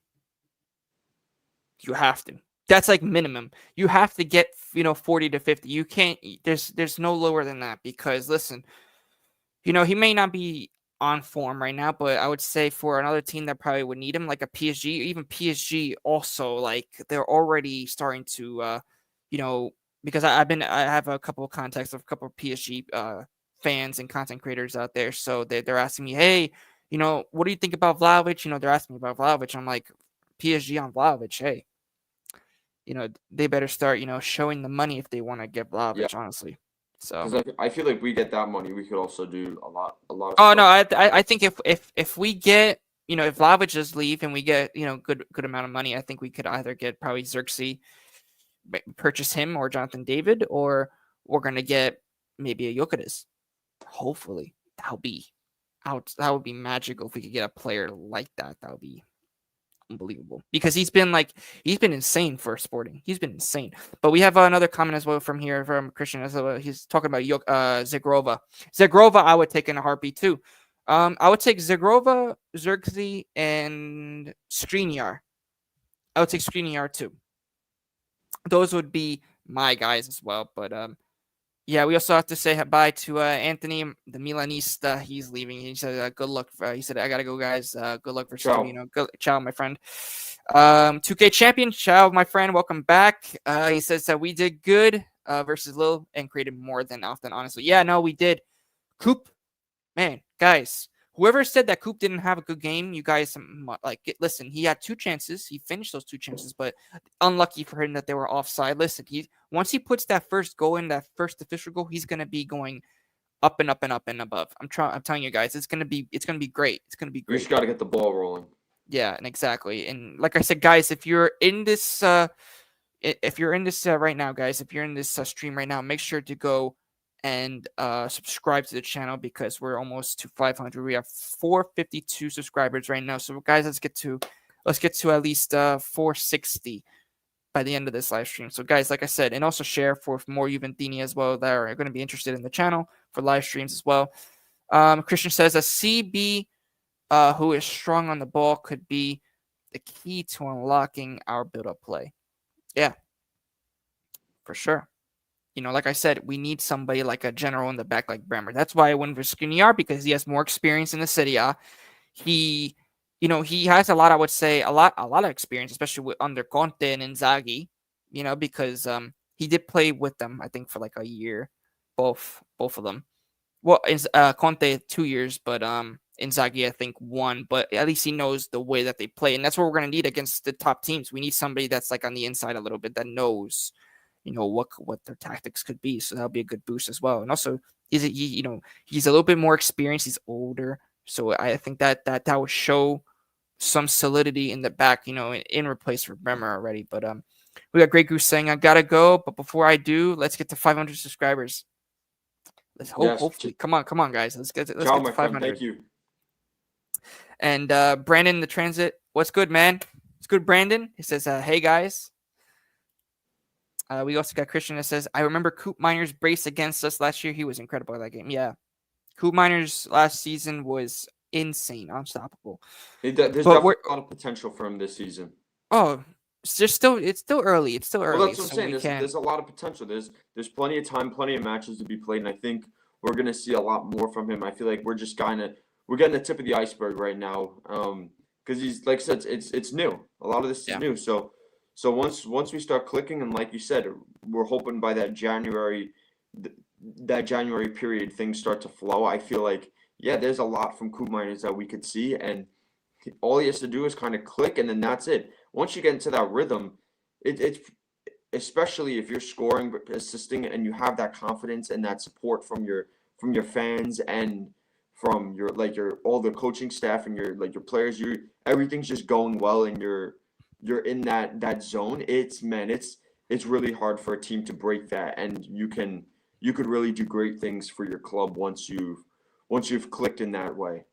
You have to. That's like minimum. You have to get 40 to 50. You can't. There's no lower than that because listen, he may not be on form right now, but I would say for another team that probably would need him, like a PSG, even PSG also, like they're already starting to, because I have a couple of contacts of a couple of PSG fans and content creators out there, so they're asking me, hey, what do you think about Vlahovic? They're asking me about Vlahovic. I'm like, PSG on Vlahovic, hey, they better start, showing the money if they want to get Vlahovic, honestly. So because I feel like we get that money, we could also do a lot of oh stuff. no, I think if we get if Vlahovic does leave and we get good amount of money, I think we could either get probably Xerxes, purchase him, or Jonathan David, or we're gonna get maybe a Jokeres. Hopefully that would be magical if we could get a player like that. That would be unbelievable because he's been insane for Sporting. He's been insane. But we have another comment as well from Christian as well. He's talking about Zagrova. Zagrova, I would take in a heartbeat too. I would take Zagrova, Xerxes, and Skriniar. I would take Skriniar too. Those would be my guys as well. But yeah, we also have to say bye to Anthony, the Milanista. He's leaving. He said, "Good luck." He said, "I gotta go, guys. Good luck for Ciao. Ciao, my friend." 2K champion. Ciao, my friend. Welcome back. He says that we did good versus Lille and created more than often. Honestly, yeah, no, we did. Coop, man, guys. Whoever said that Coop didn't have a good game, you guys listen. He had 2 chances. He finished those 2 chances, but unlucky for him that they were offside. Listen, once he puts that first goal in, that first official goal, he's gonna be going up and up and up and above. I'm telling you guys, it's gonna be great. It's gonna be great. You just gotta get the ball rolling. Yeah, and exactly. And like I said, guys, if you're in this right now, guys, if you're in this stream right now, make sure to go and subscribe to the channel because we're almost to 500. We have 452 subscribers right now. So guys, let's get to at least 460. by the end of this live stream. So guys, like I said, and also share for more Juventini as well that are going to be interested in the channel for live streams as well. Christian says a CB who is strong on the ball could be the key to unlocking our build-up play. Yeah, for sure. Like I said, we need somebody like a general in the back like Bremer. That's why I went for Skriniar, because he has more experience in the Serie A. He has a lot, I would say, a lot of experience, especially under Conte and Inzaghi, because he did play with them, I think, for like a year, both of them. Well, Conte 2 years, but Inzaghi, I think, 1. But at least he knows the way that they play, and that's what we're gonna need against the top teams. We need somebody that's like on the inside a little bit, that knows, what their tactics could be. So that'll be a good boost as well. And also, he's a little bit more experienced. He's older, so I think that would show some solidity in the back, in replace for Bremer already. But we got Great Goose saying I gotta go, but before I do, let's get to 500 subscribers. Let's hopefully come on, guys. Let's get to 500. Friend, thank you. And Brandon the Transit, what's good, man? It's good, Brandon. He says, hey guys. We also got Christian that says, I remember Coop Miner's brace against us last year. He was incredible at that game. Yeah. Coop Miner's last season was insane, unstoppable. There's definitely a lot of potential for him this season. Oh, it's still early. It's still early. Well, that's what I'm saying. There's a lot of potential. There's plenty of time, plenty of matches to be played, and I think we're gonna see a lot more from him. I feel like we're getting the tip of the iceberg right now. Because he's, like I said, it's new. A lot of this is new. So once we start clicking, and like you said, we're hoping by that January period things start to flow. I feel like there's a lot from Coop Miners that we could see, and all he has to do is kind of click, and then that's it. Once you get into that rhythm, it's especially if you're scoring, assisting, and you have that confidence and that support from your fans and from your all the coaching staff and your players, everything's just going well, and you're in that zone. It's really hard for a team to break that, and you could really do great things for your club once you've clicked in that way.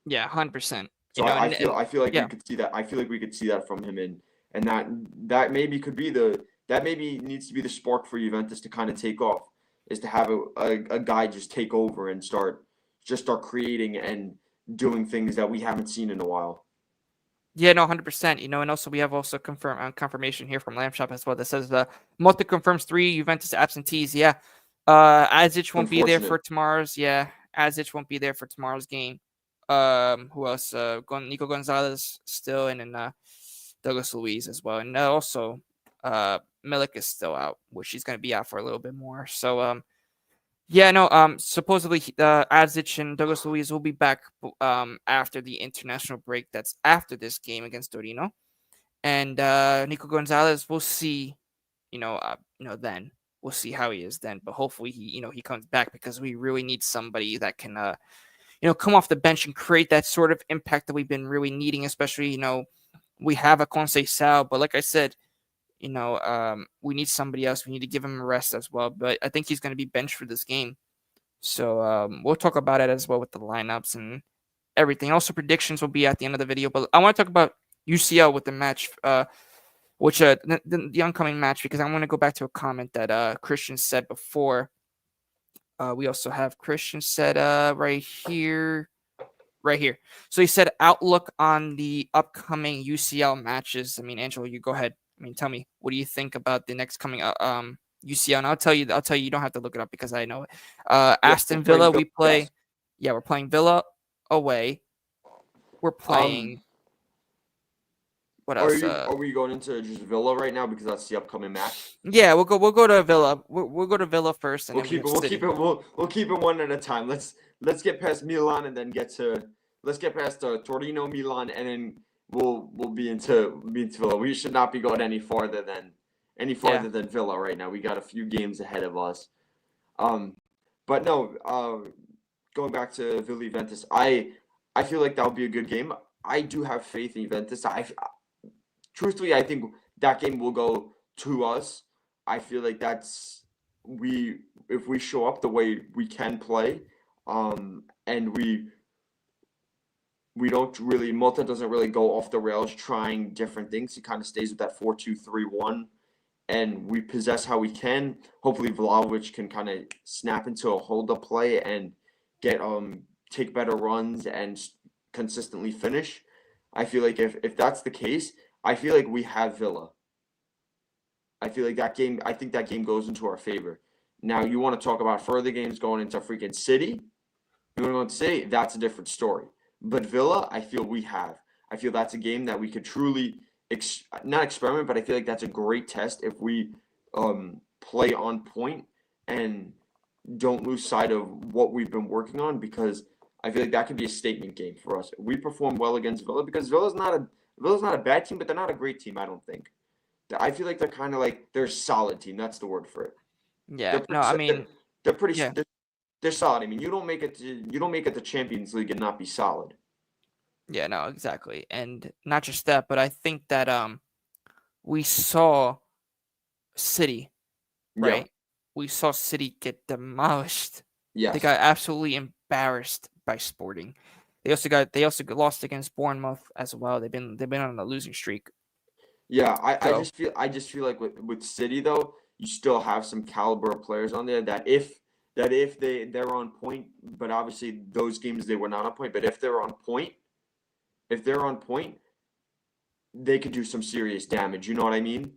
Yeah, 100%. So I feel like we could see that. I feel like we could see that from him, and that maybe needs to be the spark for Juventus to kind of take off, is to have a guy just take over and start creating and doing things that we haven't seen in a while. Yeah, no, 100%. And also we have confirmation here from Lamb Shop as well that says Multi confirms 3 Juventus absentees. Yeah, Azic won't be there for tomorrow's. Yeah, Azic won't be there for tomorrow's game. Who else? Nico Gonzalez still, and then Douglas Luiz as well, and also Milik is still out, which he's going to be out for a little bit more. So supposedly Azic and Douglas Luiz will be back after the international break. That's after this game against Torino, and Nico Gonzalez, we'll see. Then we'll see how he is then. But hopefully he comes back, because we really need somebody that can come off the bench and create that sort of impact that we've been really needing, especially, we have a Conceição, but like I said, we need somebody else. We need to give him a rest as well, but I think he's going to be benched for this game. So we'll talk about it as well with the lineups and everything. Also, predictions will be at the end of the video, but I want to talk about UCL with the match, which the oncoming match, because I want to go back to a comment that Christian said before. We also have Christian said right here. So he said outlook on the upcoming UCL matches. I mean, Angelo, you go ahead. I mean, tell me, what do you think about the next coming UCL? And I'll tell you, you don't have to look it up because I know it. Aston Villa, we play. Yes. Yeah, we're playing Villa away. We're playing. What else? Are we going into just Villa right now because that's the upcoming match? Yeah, we'll go to Villa. We'll go to Villa first, and we'll keep it one at a time. Let's get past Milan and then let's get past Torino, Milan, and then we'll be into Villa. We should not be going any farther than Villa right now. We got a few games ahead of us. But no, going back to Villa Juventus, I feel like that'll be a good game. I do have faith in Juventus. Truthfully, I think that game will go to us. I feel like if we show up the way we can play, and we don't really, Malta doesn't really go off the rails trying different things. He kind of stays with that 4-2-3-1 and we possess how we can. Hopefully Vlahovic can kind of snap into a hold-up play and get take better runs and consistently finish. I feel like if that's the case, I feel like we have Villa. I feel like that game. I think that game goes into our favor. Now you want to talk about further games going into freaking City. You want to go into City? That's a different story. But Villa, I feel we have. I feel that's a game that we could truly not experiment, but I feel like that's a great test if we play on point and don't lose sight of what we've been working on, because I feel like that could be a statement game for us. We perform well against Villa because Villa's not a bad team, but they're not a great team. I don't think. I feel like they're kind of like they're a solid team. That's the word for it. Yeah. No, I mean, they're pretty. yeah. They're solid. I mean, you don't make it to Champions League and not be solid. Yeah, no, exactly. And not just that, but I think that we saw City, right? Yeah. We saw City get demolished. Yes. They got absolutely embarrassed by Sporting. They also lost against Bournemouth as well. They've been on a losing streak. Yeah, I just feel like with City though, you still have some caliber of players on there that if they're on point, but obviously those games they were not on point, but if they're on point, they could do some serious damage. You know what I mean?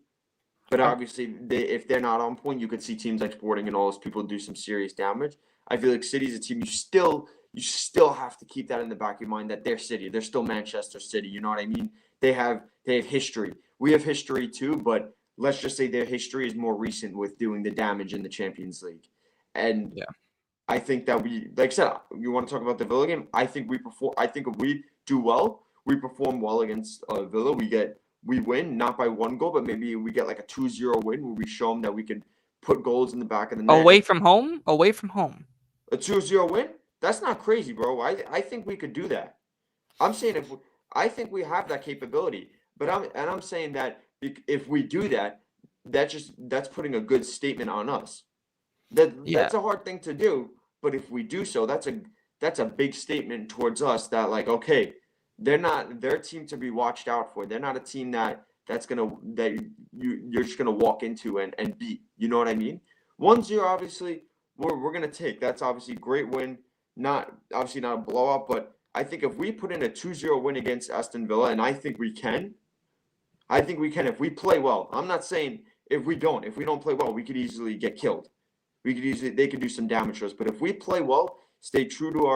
But obviously, if they're not on point, you could see teams like Sporting and all those people do some serious damage. I feel like City's a team you still have to keep that in the back of your mind that they're City. They're still Manchester City. You know what I mean? They have history. We have history too, but let's just say their history is more recent with doing the damage in the Champions League. And yeah, I think that like I said, you want to talk about the Villa game? I think if we do well, we perform well against Villa. We win, not by one goal, but maybe we get like a 2-0 win where we show them that we can put goals in the back of the net. Away from home? A 2-0 win? That's not crazy, bro. I think we could do that. I'm saying I think we have that capability. But I'm saying that if we do that, that's putting a good statement on us. That's a hard thing to do, but if we do so, that's a big statement towards us that like, okay, they're a team to be watched out for. They're not a team that you're just gonna walk into and beat. You know what I mean? 1-0, obviously, we're gonna take. That's obviously a great win. Not obviously not a blowout, but I think if we put in a 2-0 win against Aston Villa, and I think we can if we play well. I'm not saying if we don't play well, we could easily get killed. They could do some damage to us. But if we play well, stay true to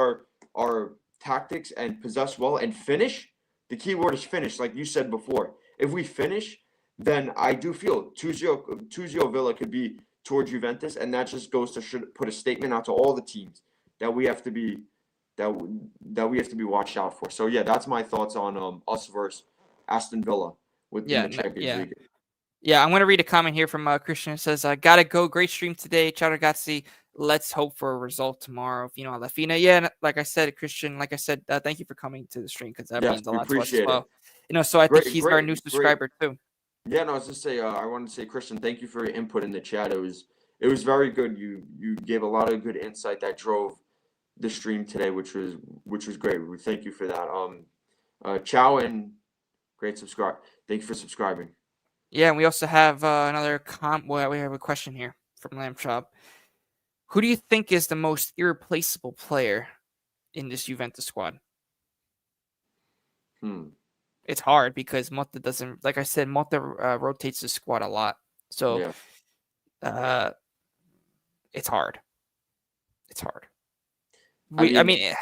our tactics and possess well and finish, the key word is finish, like you said before. If we finish, then I do feel 2-0 Villa could be towards Juventus, and that just goes to put a statement out to all the teams that we have to be watched out for. So yeah, that's my thoughts on us versus Aston Villa in the Champions League. Yeah, I'm going to read a comment here from Christian. It says, gotta go. Great stream today. Ciao ragazzi. Let's hope for a result tomorrow. Fino alla fine. Yeah, like I said, Christian, thank you for coming to the stream because that means a lot to us as well. So I think he's our new subscriber too. Yeah, no, I was just say I wanted to say, Christian, thank you for your input in the chat. It was very good. You gave a lot of good insight that drove the stream today, which was great. We thank you for that. Ciao and great subscribe. Thank you for subscribing. Yeah, and we also have another we have a question here from Lamb Chop. Who do you think is the most irreplaceable player in this Juventus squad? It's hard because Motta doesn't, like I said, Motta rotates the squad a lot. So it's hard. It's hard. I mean,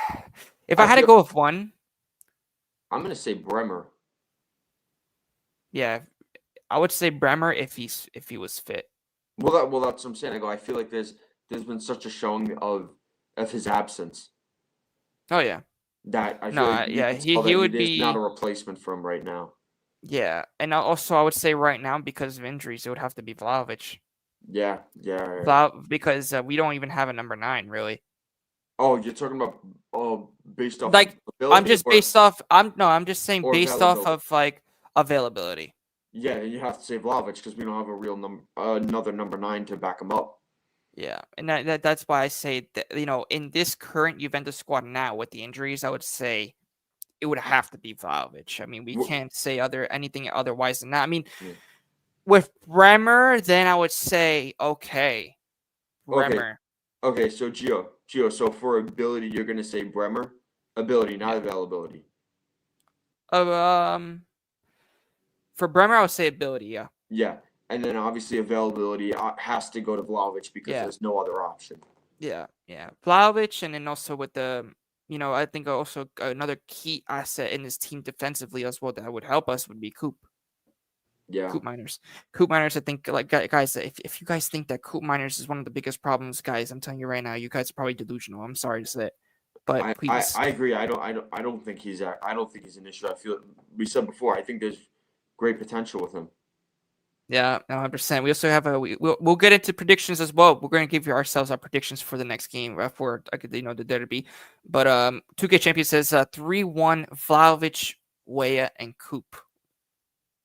if I had to go with one, I'm going to say Bremer. Yeah, I would say Bremer if he was fit. Well, that's what I'm saying. I feel like there's been such a showing of his absence. Oh yeah. That I feel like he would be not a replacement for him right now. Yeah, and also I would say right now because of injuries, it would have to be Vlahovic. Yeah. Because we don't even have a number 9 really. Oh, you're talking about based off like I'm just based off. I'm just saying based off of like availability. Yeah, you have to say Vlahovic because we don't have a real another number 9 to back him up. Yeah, and that's why I say that in this current Juventus squad now with the injuries, I would say it would have to be Vlahovic. I mean, we can't say anything otherwise than that. I mean, With Bremer, then I would say okay. Bremer. Okay. So Gio. So for ability, you're gonna say Bremer. Ability, not Yeah. availability. Um, for Bremer, I would say ability. Yeah. Yeah, and then obviously availability has to go to Vlahovic because Yeah. there's no other option. Yeah. Vlahovic, and then also with the, I think also another key asset in this team defensively as well that would help us would be Coop. Yeah. Coop miners. Coop miners, I think, like, guys, if you guys think that Coop miners is one of the biggest problems, guys, I'm telling you right now, you guys are probably delusional. I'm sorry to say it. But please. I agree. I don't think he's an issue. I feel we said before. I think there's great potential with him. Yeah, 100%. We also have we'll get into predictions as well. We're going to give ourselves our predictions for the next game for the derby. But 2K Champion says 3-1 Vlahovic, Weah, and Coop.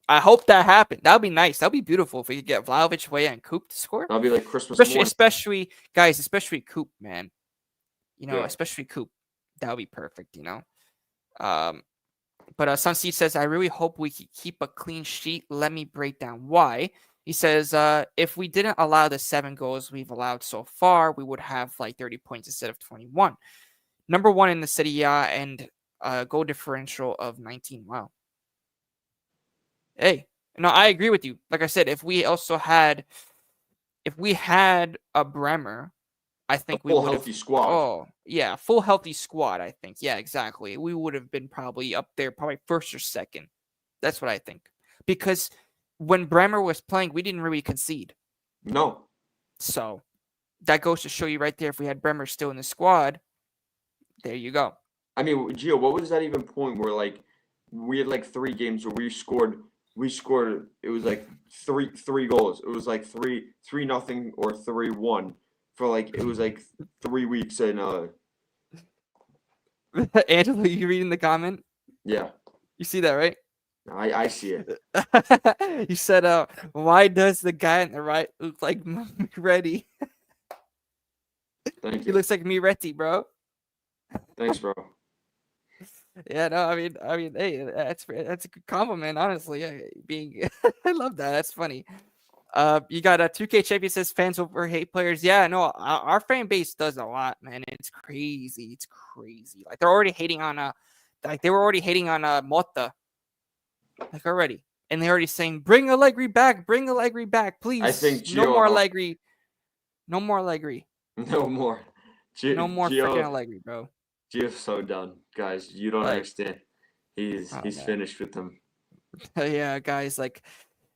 I hope that happened. That would be nice. That would be beautiful if we could get Vlahovic, Weah, and Coop to score. That'll be like Christmas Especially guys, especially Coop, man. Yeah. Especially Coop. That would be perfect, But Sunseed says, I really hope we keep a clean sheet. Let me break down why. He says, if we didn't allow the 7 goals we've allowed so far, we would have like 30 points instead of 21. Number 1 in the Serie A and goal differential of 19. Wow. Hey, no, I agree with you. Like I said, if we had a Bremer, I think we would have healthy squad. Oh, yeah, full healthy squad, I think. Yeah, exactly. We would have been probably up there, probably first or second. That's what I think. Because when Bremer was playing, we didn't really concede. No. So that goes to show you right there, if we had Bremer still in the squad, there you go. I mean, Gio, what was that even point where like we had like 3 games where we scored it was like three goals. It was like 3-0 or 3-1 for like it was like 3 weeks and Angela, you reading the comment? Yeah. You see that, right? I see it. You said, why does the guy on the right look like Miretti? Thank you. He looks like Miretti, bro. Thanks, bro. Yeah, no, I mean, hey, that's a good compliment, honestly. Yeah, I love that. That's funny. You got a 2K Champion says fans over hate players. Yeah, no, our fan base does a lot, man. It's crazy. It's crazy. Like they're already hating on they were already hating on Mota. Like already. And they're already saying, bring Allegri back, please. I think Gio, no more Allegri. No more Allegri. No more. No more freaking Allegri, bro. Gio's so done, guys. You don't understand. He's finished with them. Yeah, guys. Like,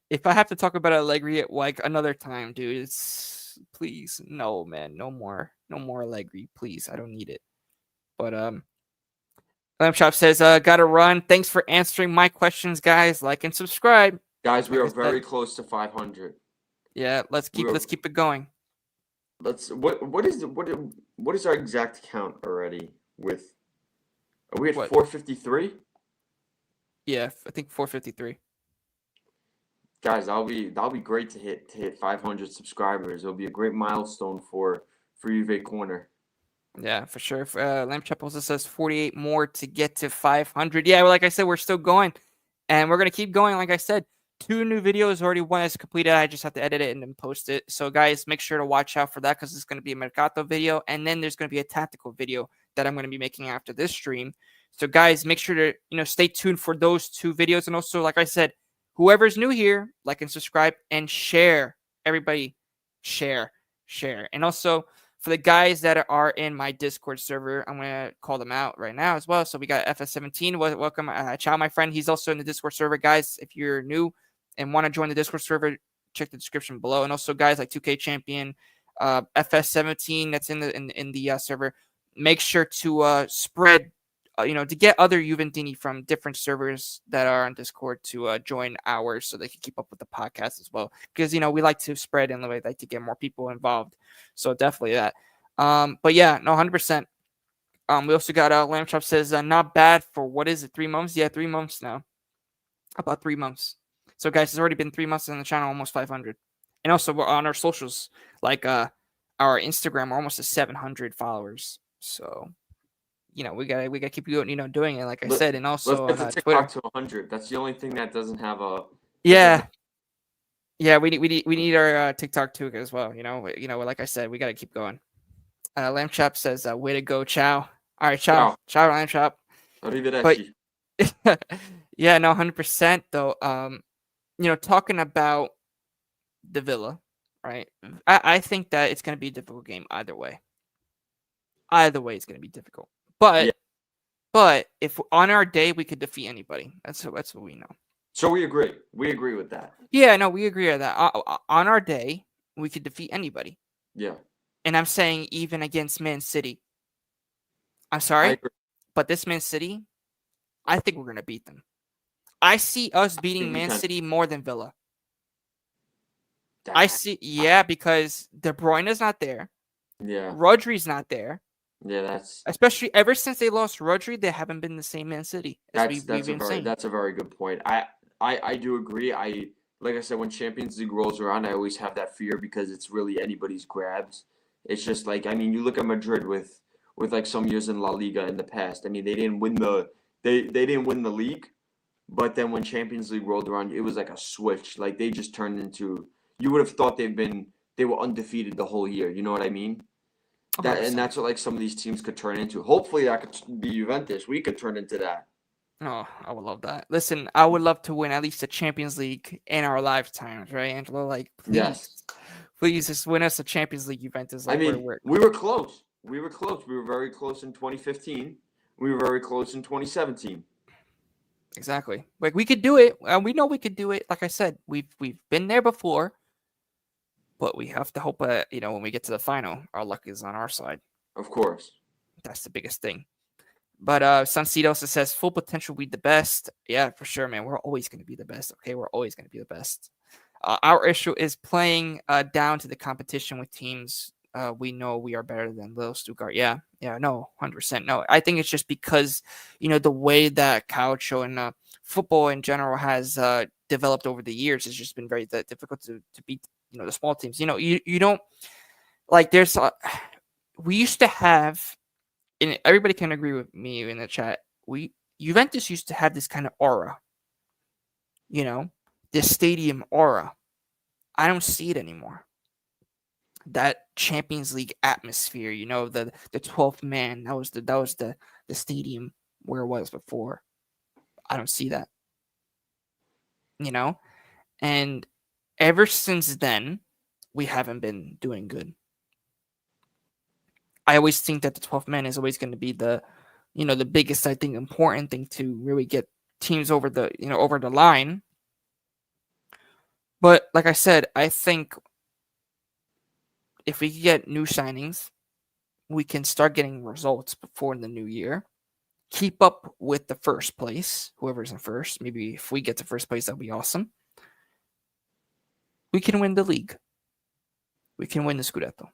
if I have to talk about Allegri at like another time, dude, please, no, man, no more Allegri, please. I don't need it. But Lamb Chop says, gotta run. Thanks for answering my questions, guys. Like and subscribe. Guys, we are very close to 500. Yeah, let's keep it going. What is our exact count already? Are we at 453? Yeah, I think 453. Guys, that'll be great to hit 500 subscribers. It'll be a great milestone for JuveCorner. Yeah, for sure. Lamb Chop also says 48 more to get to 500. Yeah, well, like I said, we're still going, and we're gonna keep going. Like I said, 2 new videos already. 1 is completed. I just have to edit it and then post it. So guys, make sure to watch out for that because it's gonna be a Mercato video, and then there's gonna be a tactical video that I'm gonna be making after this stream. So guys, make sure to stay tuned for those 2 videos, and also, like I said, whoever's new here, like and subscribe and share. Everybody, share, and also. For the guys that are in my Discord server, I'm going to call them out right now as well. So we got FS17. Welcome, Ciao, my friend. He's also in the Discord server. Guys, if you're new and want to join the Discord server, check the description below. And also guys like 2K Champion, FS17 that's in the server. Make sure to spread, to get other Juventini from different servers that are on Discord to join ours so they can keep up with the podcast as well. Because, we like to spread and we like to get more people involved. So definitely that. But yeah, no, 100%. We also got Lamb Chop says, not bad for, what is it, 3 months? Yeah, 3 months now. About 3 months. So guys, it's already been 3 months on the channel, almost 500. And also we're on our socials, like our Instagram, we're almost at 700 followers. So we gotta keep doing it, like I said, and also let's get on the Twitter TikTok to 100. That's the only thing that doesn't have a. Yeah, Yeah, we need our TikTok too as well. Like I said, we got to keep going. Lamb Chop says, "Way to go, Ciao." All right, Ciao, Ciao. Ciao, Lamb Chop. But Arrivederci. yeah, no, 100% though. Talking about the Villa, right? I think that it's going to be a difficult game either way. Either way, it's going to be difficult. Yeah. But if on our day we could defeat anybody, that's what we know. So we agree. We agree with that. Yeah, no, we agree on that. On our day, we could defeat anybody. Yeah. And I'm saying even against Man City. I'm I sorry, agree. but this Man City, I think we're going to beat them. I see us beating think we Man can. City more than Villa. Damn. I see, yeah, because De Bruyne is not there. Yeah. Rodri's not there. Yeah, that's Especially ever since they lost Rodri, they haven't been the same Man City as we've been saying. that's a very good point. I do agree. Like I said, when Champions League rolls around, I always have that fear because it's really anybody's grabs. It's just like, I mean, you look at Madrid with like some years in La Liga in the past. I mean, they didn't win they didn't win the league, but then when Champions League rolled around, it was like a switch. Like they just turned into, you would have thought they were undefeated the whole year. You know what I mean? And 100%. that's what like some of these teams could turn into. Hopefully that could be Juventus. We could turn into that. Oh, I would love that. Listen, I would love to win at least the Champions League in our lifetimes, right, Angelo? Like, Yes. please just win us a Champions League, Juventus. Like, I mean, we're we were close. We were close. We were very close in 2015. We were very close in 2017. exactly like we could do it. We know we could do it. Like I said, we've been there before, but we have to hope that when we get to the final, our luck is on our side. Of course. That's the biggest thing. But Suncito also says full potential we the best. Yeah, for sure, man. We're always going to be the best. Okay, we're always going to be the best. Our issue is playing down to the competition with teams we know we are better than Little Stuttgart. Yeah, no, 100%. No, I think it's just because the way that Calcio and football in general has developed over the years has just been very difficult to beat the small teams. You don't like. There's we used to have. And everybody can agree with me in the chat. Juventus used to have this kind of aura, this stadium aura. I don't see it anymore. That Champions League atmosphere, the 12th man, that was the stadium where it was before. I don't see that. And ever since then, we haven't been doing good. I always think that the 12th man is always going to be the biggest, I think, important thing to really get teams over the line. But like I said, I think if we get new signings, we can start getting results before the new year. Keep up with the first place, whoever's in first. Maybe if we get to first place, that'd be awesome. We can win the league. We can win the Scudetto.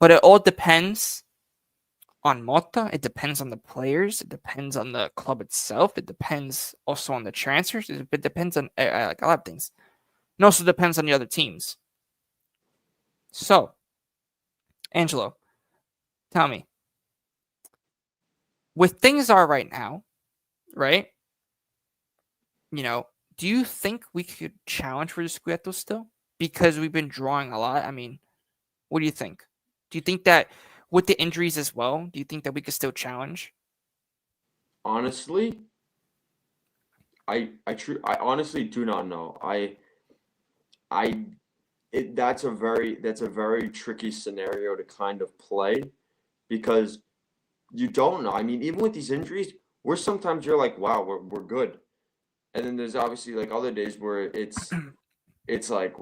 But it all depends on Motta. It depends on the players. It depends on the club itself. It depends also on the transfers. It depends on like a lot of things. It also depends on the other teams. So, Angelo, tell me, with things are right now, right? Do you think we could challenge for the Scudetto still? Because we've been drawing a lot. I mean, what do you think? Do you think that with the injuries as well, do you think that we could still challenge? Honestly, I honestly do not know. That's a very tricky scenario to kind of play because you don't know. I mean, even with these injuries, sometimes you're like, wow, we're good. And then there's obviously like other days where it's like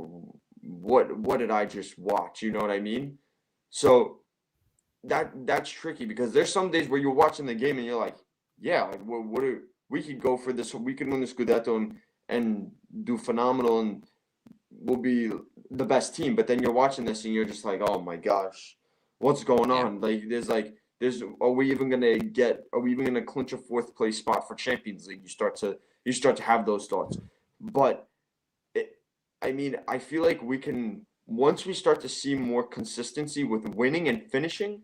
what did I just watch? You know what I mean? So that's tricky because there's some days where you're watching the game and you're like, yeah, like we could go for this, we could win the Scudetto and do phenomenal and we'll be the best team. But then you're watching this and you're just like, oh my gosh, what's going on? Are we even gonna clinch a fourth place spot for Champions League? You start to have those thoughts. But I feel like we can, once we start to see more consistency with winning and finishing,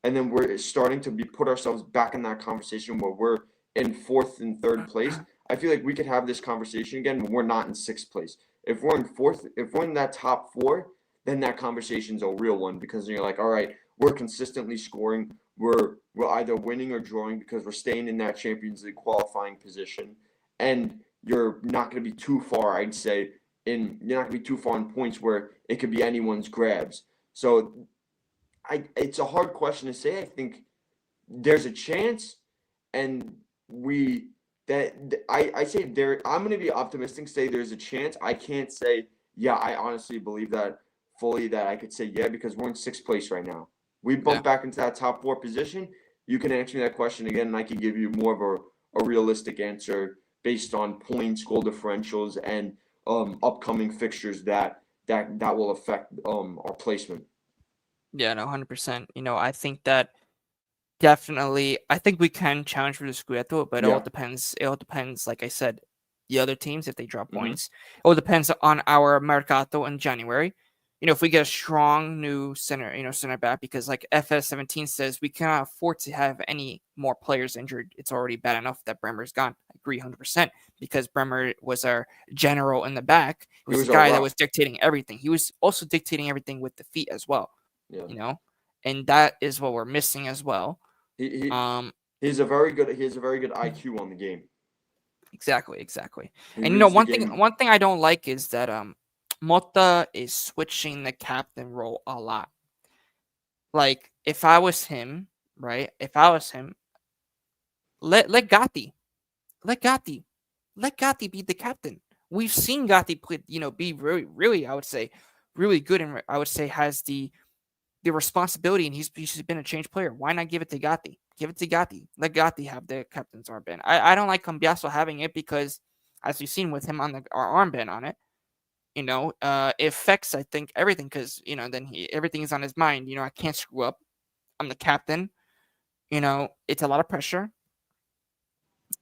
and then we're starting to put ourselves back in that conversation where we're in fourth and third place, I feel like we could have this conversation again when we're not in sixth place. If we're in fourth, if we're in that top four, then that conversation's a real one because you're like, all right, we're consistently scoring. We're either winning or drawing because we're staying in that Champions League qualifying position, and you're not going to be too far, I'd say, you're not going to be too far in points where it could be anyone's grabs. So it's a hard question to say. I think there's a chance, and I say there. I'm going to be optimistic. Say there's a chance. I can't say yeah. I honestly believe that fully. That I could say yeah because we're in sixth place right now. We bump back into that top four position. You can answer me that question again, and I can give you more of a realistic answer based on points, goal differentials, and upcoming fixtures that will affect our placement. Yeah, no, 100%. I think that definitely, I think we can challenge for the Scudetto, but it all depends. It all depends, like I said, the other teams if they drop points. It all depends on our Mercato in January. If we get a strong new center back, because like FS17 says, we cannot afford to have any more players injured. It's already bad enough that Bremer's gone. I agree 100% because Bremer was our general in the back. He was the guy that was dictating everything. He was also dictating everything with the feet as well. Yeah. And that is what we're missing as well. He has a very good IQ on the game. Exactly. And one thing I don't like is that Motta is switching the captain role a lot. Like if I was him, right? Let Gatti be the captain. We've seen Gatti play, be really, I would say, really good, and I would say has the responsibility, and he's been a change player. Why not give it to Gatti? Give it to Gatti. Let Gatti have the captain's armband. I don't like Cambiaso having it because, as we've seen with him on our armband on it, it affects, I think, everything because, then everything is on his mind. I can't screw up. I'm the captain. It's a lot of pressure.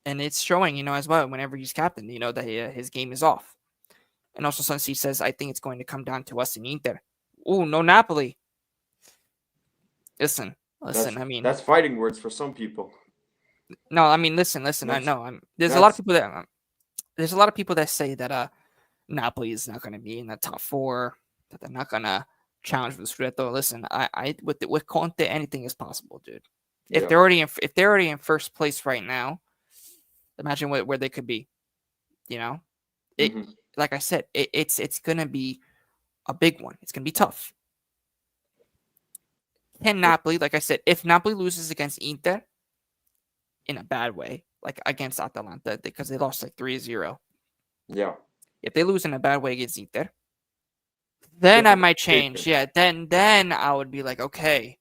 And it's showing, as well, whenever he's captain, that his game is off. And also, Sunsi says, I think it's going to come down to us in Inter. Oh, no Napoli. Listen. I mean, that's fighting words for some people. No, I mean, listen. I know. There's a lot of people that say that Napoli is not going to be in the top four. That they're not going to challenge for the Scudetto. Listen, with Conte, anything is possible, dude. If they're already in first place right now, imagine where they could be. Like I said, it's going to be a big one. It's going to be tough. Can Napoli, like I said, if Napoli loses against Inter in a bad way, like against Atalanta, because they lost like 3-0. Yeah. If they lose in a bad way against Inter, then I might change. Yeah, then I would be like, okay.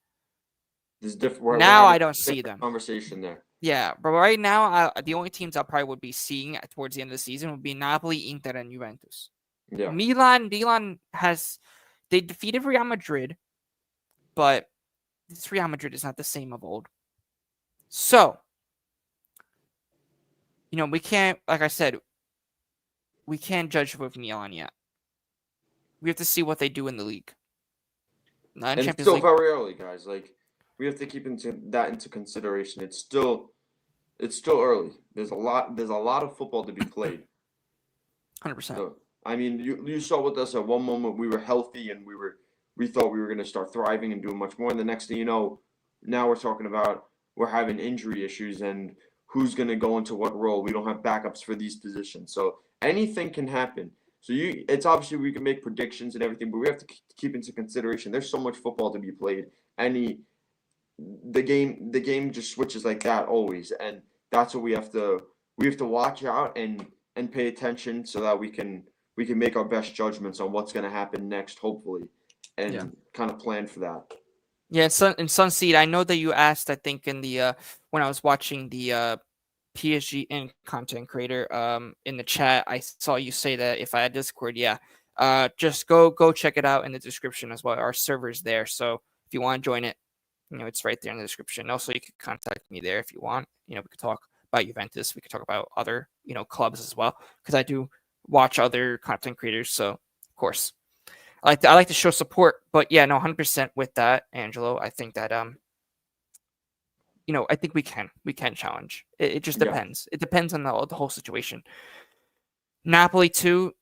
Now I don't see them. Conversation there. Yeah, but right now, the only teams I probably would be seeing towards the end of the season would be Napoli, Inter, and Juventus. Yeah. Milan they defeated Real Madrid, but this Real Madrid is not the same of old. So, we can't, like I said, we can't judge with Milan yet. We have to see what they do in the league. Not in Champions League. It's still very early, guys. Like, we have to keep into consideration. It's still early. There's a lot of football to be played. 100%. So, I mean, you saw with us at one moment we were healthy and we thought we were going to start thriving and doing much more. And the next thing you know, now we're talking about we're having injury issues and who's going to go into what role. We don't have backups for these positions. So anything can happen. So it's obviously we can make predictions and everything, but we have to keep into consideration. There's so much football to be played. The game just switches like that always. And that's what we have to watch out and pay attention so that we can make our best judgments on what's going to happen next, hopefully. And kind of plan for that. Yeah, in Sunseed, I know that you asked, I think, in the when I was watching the PSG in content creator in the chat, I saw you say that if I had Discord, just go check it out in the description as well. Our server's there, so if you want to join it, it's right there in the description. Also, you can contact me there if you want. We could talk about Juventus. We could talk about other clubs as well because I do watch other content creators. So of course. I like to show support, but 100% with that, Angelo. I think that I think we can challenge. It just Yeah. depends. It depends on the whole situation. Napoli too,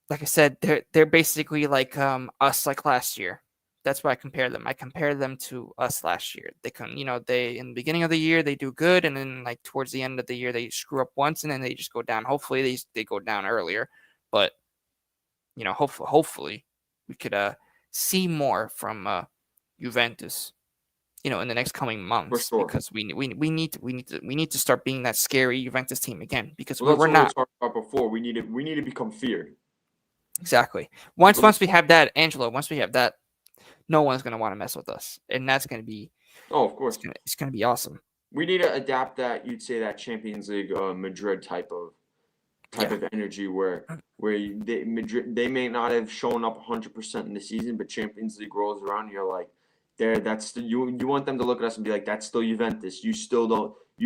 like I said, they're basically like us like last year. That's why I compare them. I compare them to us last year. They come, they in the beginning of the year they do good, and then like towards the end of the year they screw up once, and then they just go down. Hopefully they go down earlier, but hopefully we could see more from Juventus, in the next coming For months, sure. because we need to start being that scary Juventus team again, because Well, that's we're what we were not. talking about before. We need to become feared. Exactly. Once Well, we have that, Angelo, once we have that, no one's gonna want to mess with us, and that's gonna be oh, of course. it's gonna be awesome. We need to adapt that. You'd say that Champions League, Madrid type Yeah. of energy where Madrid they may not have shown up 100% in the season, but Champions League rolls around, you're like, you want them to look at us and be like, that's still Juventus. You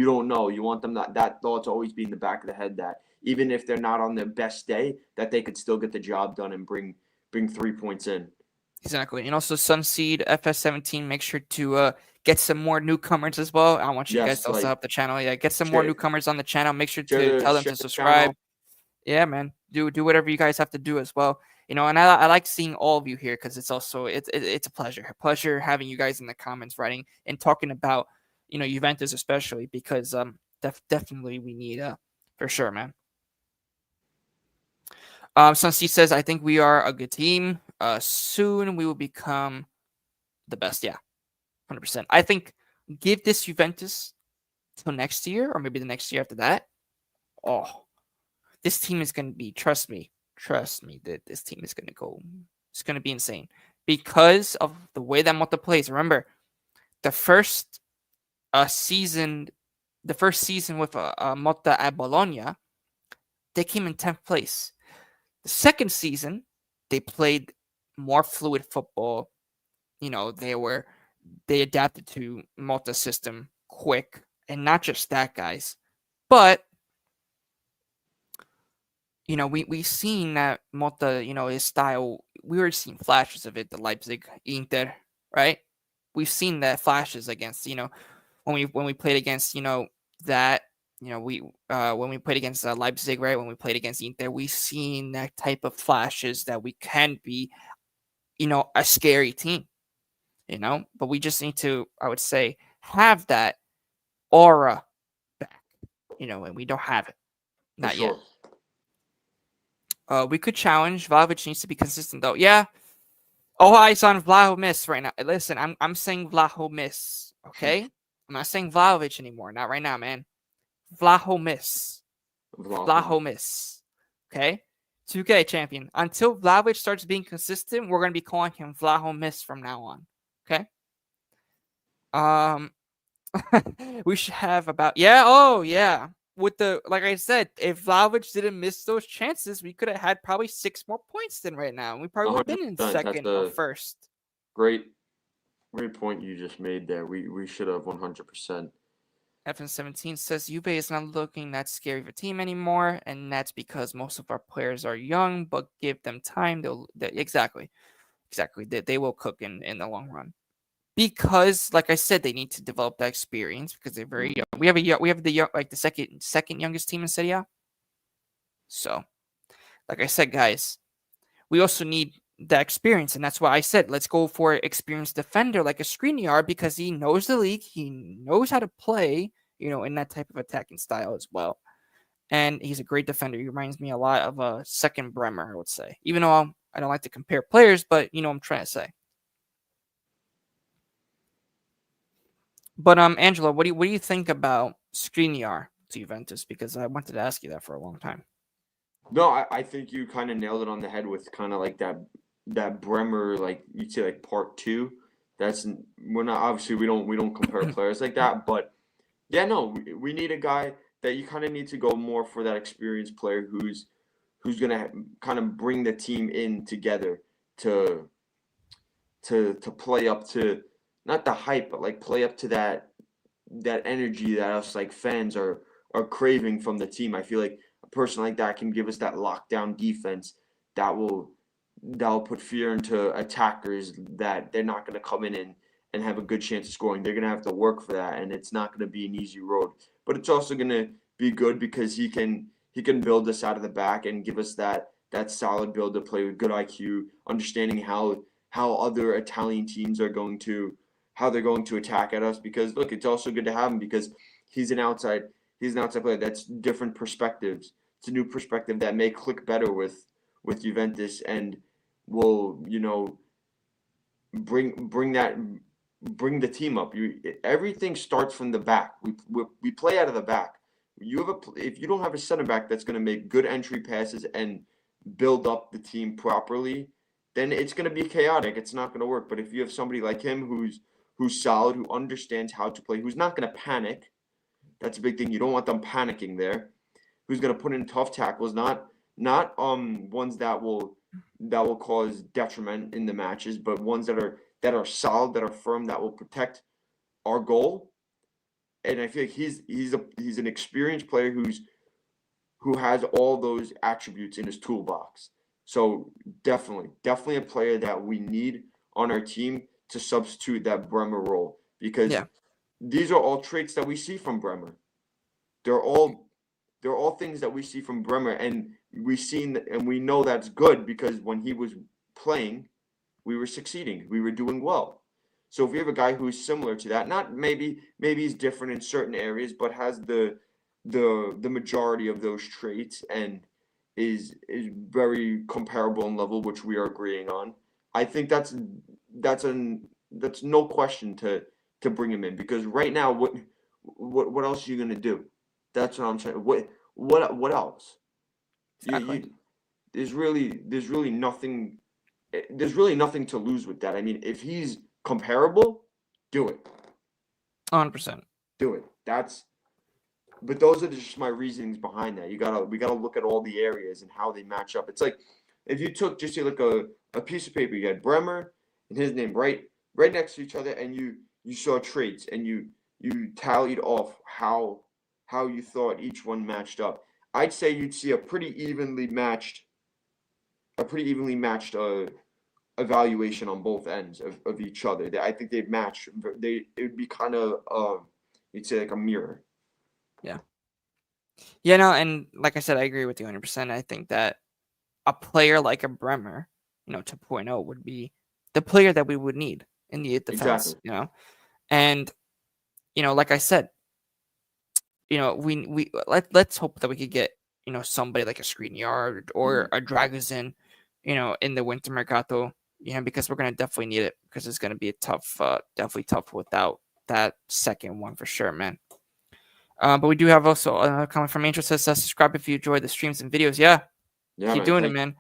don't know. You want them that thought to always be in the back of the head that even if they're not on their best day, that they could still get the job done and bring 3 points in. Exactly. And also Sunseed FS17, make sure to get some more newcomers as well. I want you guys to also help the channel. Yeah, get some more newcomers on the channel. Make sure to tell them to subscribe. Yeah, man. Do whatever you guys have to do as well. And I like seeing all of you here, because it's also it's a pleasure having you guys in the comments, writing and talking about Juventus, especially because definitely we need for sure, man. Sunseed says, I think we are a good team. Soon we will become the best. Yeah, 100%. I think give this Juventus till next year, or maybe the next year after that. Oh, this team is going to be, trust me, that this team is going to go, it's going to be insane because of the way that Motta plays. Remember, the first season with Motta at Bologna, they came in 10th place. The second season, they played more fluid football. They adapted to Motta's system quick, and not just that, guys, but we seen that Motta, his style. We were seeing flashes of it, the Leipzig, Inter, right? We've seen that flashes against, when we played against, that, when we played against Leipzig, right? When we played against Inter, we seen that type of flashes that we can be, a scary team, but we just need to, I would say, have that aura back, and we don't have it. Not yet. We could challenge. Vlahovic needs to be consistent, though. Yeah. All eyes on Vlahovic right now. Listen, I'm saying Vlahovic, okay? I'm not saying Vlahovic anymore. Not right now, man. Vlahovic. Okay? 2K champion. Until Vlahovic starts being consistent, we're going to be calling him Vlahovic from now on. Okay? We should have about... Yeah, oh, yeah. Like I said, if Vlahovic didn't miss those chances, we could have had probably 6 more points than right now. We probably would have been in second or first. Great point you just made there. We should have 100%. FN17 says Juve is not looking that scary of a team anymore, and that's because most of our players are young, but give them time. Exactly. They will cook in the long run. Because, like I said, they need to develop that experience because they're very young. We have the second youngest team in Serie A. So, like I said, guys, we also need that experience, and that's why I said let's go for an experienced defender like a Skriniar, because he knows the league, he knows how to play, in that type of attacking style as well, and he's a great defender. He reminds me a lot of a second Bremer, I would say. Even though I don't like to compare players, but what I'm trying to say. But Angelo, what do you think about Skriniar to Juventus? Because I wanted to ask you that for a long time. No, I think you kind of nailed it on the head with kind of like that Bremer, like you'd say, like part 2. We're not, obviously we don't compare players like that, but yeah, no, we need a guy that you kind of need to go more for that experienced player who's gonna kind of bring the team in together to play up to, not the hype, but like play up to that energy that us like fans are craving from the team. I feel like a person like that can give us that lockdown defense that will put fear into attackers, that they're not going to come in and have a good chance of scoring. They're going to have to work for that, and it's not going to be an easy road. But it's also going to be good because he can build us out of the back and give us that solid build to play with good IQ, understanding how other Italian teams are going to how they're going to attack at us. Because look, it's also good to have him because he's an outside player. That's different perspectives. It's a new perspective that may click better with Juventus and will, bring the team up. Everything starts from the back. We play out of the back. If you don't have a center back that's going to make good entry passes and build up the team properly, then it's going to be chaotic. It's not going to work. But if you have somebody like him who's solid, who understands how to play, who's not going to panic, that's a big thing. You don't want them panicking there. Who's going to put in tough tackles, not ones that will cause detriment in the matches, but ones that are solid, that are firm, that will protect our goal. And I feel like he's an experienced player who has all those attributes in his toolbox. So definitely a player that we need on our team to substitute that Bremer role, because these are all traits that we see from Bremer. They're all things that we see from Bremer, and we know that's good because when he was playing, we were succeeding, we were doing well. So if we have a guy who's similar to that, not maybe he's different in certain areas, but has the majority of those traits and is very comparable in level, which we are agreeing on, I think that's no question to bring him in, because right now what else are you gonna do? That's what I'm saying. What else? Exactly. There's really nothing. There's really nothing to lose with that. I mean, if he's comparable, do it. 100%. Do it. But those are just my reasonings behind that. We gotta look at all the areas and how they match up. It's like if you took just like a piece of paper, you had Bremer and his name right next to each other, and you saw traits and you tallied off how you thought each one matched up. I'd say you'd see a pretty evenly matched evaluation on both ends of each other. I think they'd match. It would be kind of you'd say like a mirror. Yeah, no, and like I said, I agree with you 100%. I think that a player like a Bremer, 2.0 would be the player that we would need in the defense, Exactly. And like I said, let's hope that we could get somebody like a Skriniar or a Dragozin, in the winter mercato, because we're gonna definitely need it, because it's gonna be a tough, definitely tough without that second one for sure, man. But we do have also a comment from Angel says, subscribe if you enjoy the streams and videos. Yeah, keep doing it, man.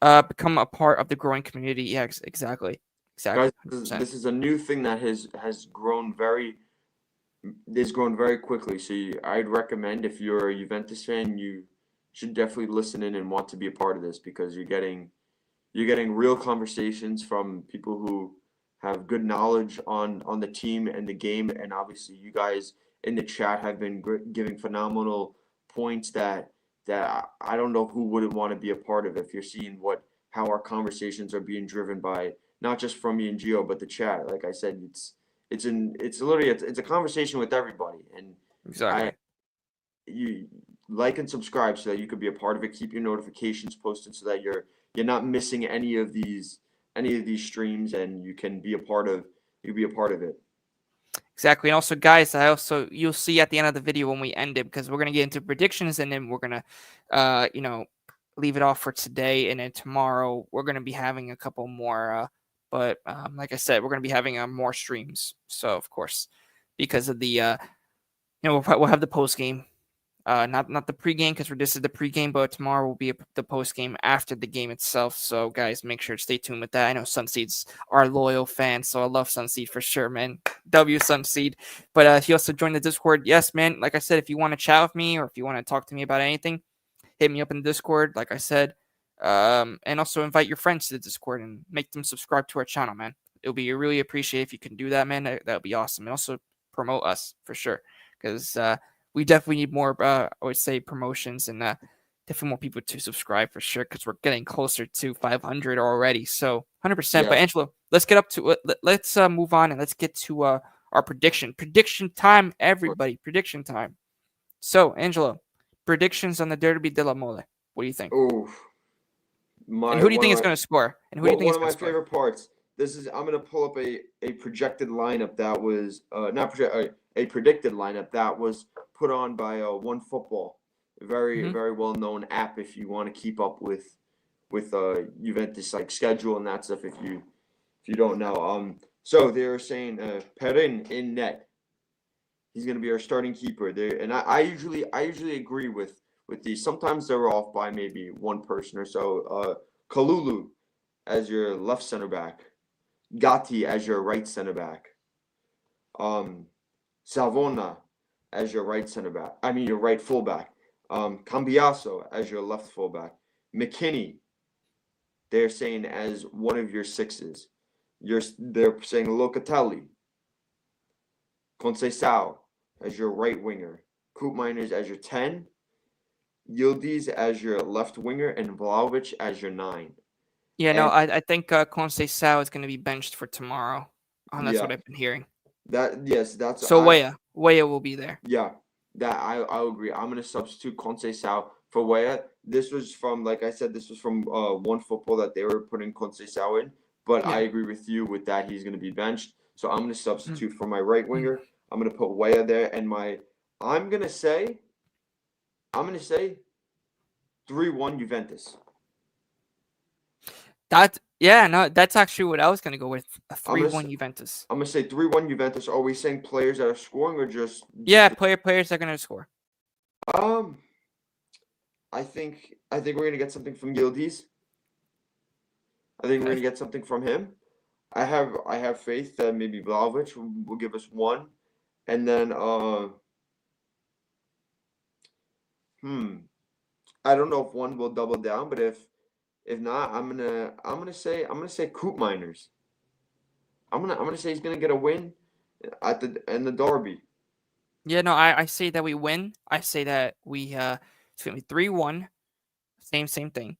Become a part of the growing community. Yeah, exactly. Guys, this is a new thing that has grown very quickly. So I'd recommend, if you're a Juventus fan, you should definitely listen in and want to be a part of this, because you're getting real conversations from people who have good knowledge on the team and the game, and obviously you guys in the chat have been giving phenomenal points that I don't know who wouldn't want to be a part of, if you're seeing how our conversations are being driven by not just from me and Gio, but the chat. Like I said, it's literally a conversation with everybody, and exactly. You like and subscribe so that you could be a part of it. Keep your notifications posted so that you're not missing any of these streams, and you can be a part of it. Exactly. And also, guys, you'll see at the end of the video when we end it, because we're gonna get into predictions, and then we're gonna leave it off for today, and then tomorrow we're gonna be having a couple more. But like I said, we're gonna be having more streams. So of course, because of the we'll have the post game. Not the pregame, because this is the pregame, but tomorrow will be the postgame after the game itself. So guys, make sure to stay tuned with that. I know Sunseed's our loyal fan, so I love Sunseed for sure, man. W Sunseed. But he also joined the Discord. Yes, man. Like I said, if you want to chat with me, or if you want to talk to me about anything, hit me up in the Discord, like I said. And also invite your friends to the Discord and make them subscribe to our channel, man. It'll be really appreciated if you can do that, man. That would be awesome. And also promote us for sure, because we definitely need more, I would say, promotions and definitely more people to subscribe for sure because we're getting closer to 500 already. So 100%. But Yeah. Angelo, let's get up to it. Let's move on and let's get to our prediction. Prediction time, everybody. Prediction time. So Angelo, predictions on the Derby della Mole. What do you think? Oh, And who do you one think of is my going to score? And who do you think one is of going my to score? favorite parts. I'm gonna pull up a projected lineup that was not project a predicted lineup that was put on by One Football, a very Mm-hmm. very well known app if you want to keep up with Juventus like schedule and that stuff if you don't know. So they're saying Perin in net. He's gonna be our starting keeper there, and I usually agree with these. Sometimes they're off by maybe one person or so. Kalulu as your left center back, Gatti as your right center back, Savona as your right center back. I mean your right fullback. Cambiaso as your left fullback. McKinney, they're saying as one of your sixes. They're saying Locatelli, Conceição as your right winger, Koop Miners as your 10, Yildiz as your left winger, and Vlahovic as your 9. Yeah, no, And I think Conceição is going to be benched for tomorrow. That's yeah, what I've been hearing. that's So Weah will be there. yeah, that I agree. I'm gonna substitute Conceição for Weah. This was from, like I said, this was from One Football that they were putting Conceição in. But I Yeah. agree with you with that. He's gonna be benched. So I'm gonna Mm. substitute for my right winger. I'm gonna put Weah there, and I'm gonna say 3-1 Juventus. That's actually what I was gonna go with. A I'm gonna 3-1 s- Juventus. I'm gonna say 3-1 Juventus. Are we saying players that are scoring or just Yeah, players are gonna score. I think we're gonna get something from Yildiz. I think we're Okay. gonna get something from him. I have faith that maybe Vlahovic will give us one, and then I don't know if one will double down, but if not, I'm gonna say Koop Miners. I'm gonna say he's gonna get a win in the derby. Yeah, no, I say that we win. I say that we it's gonna be 3-1. Same thing.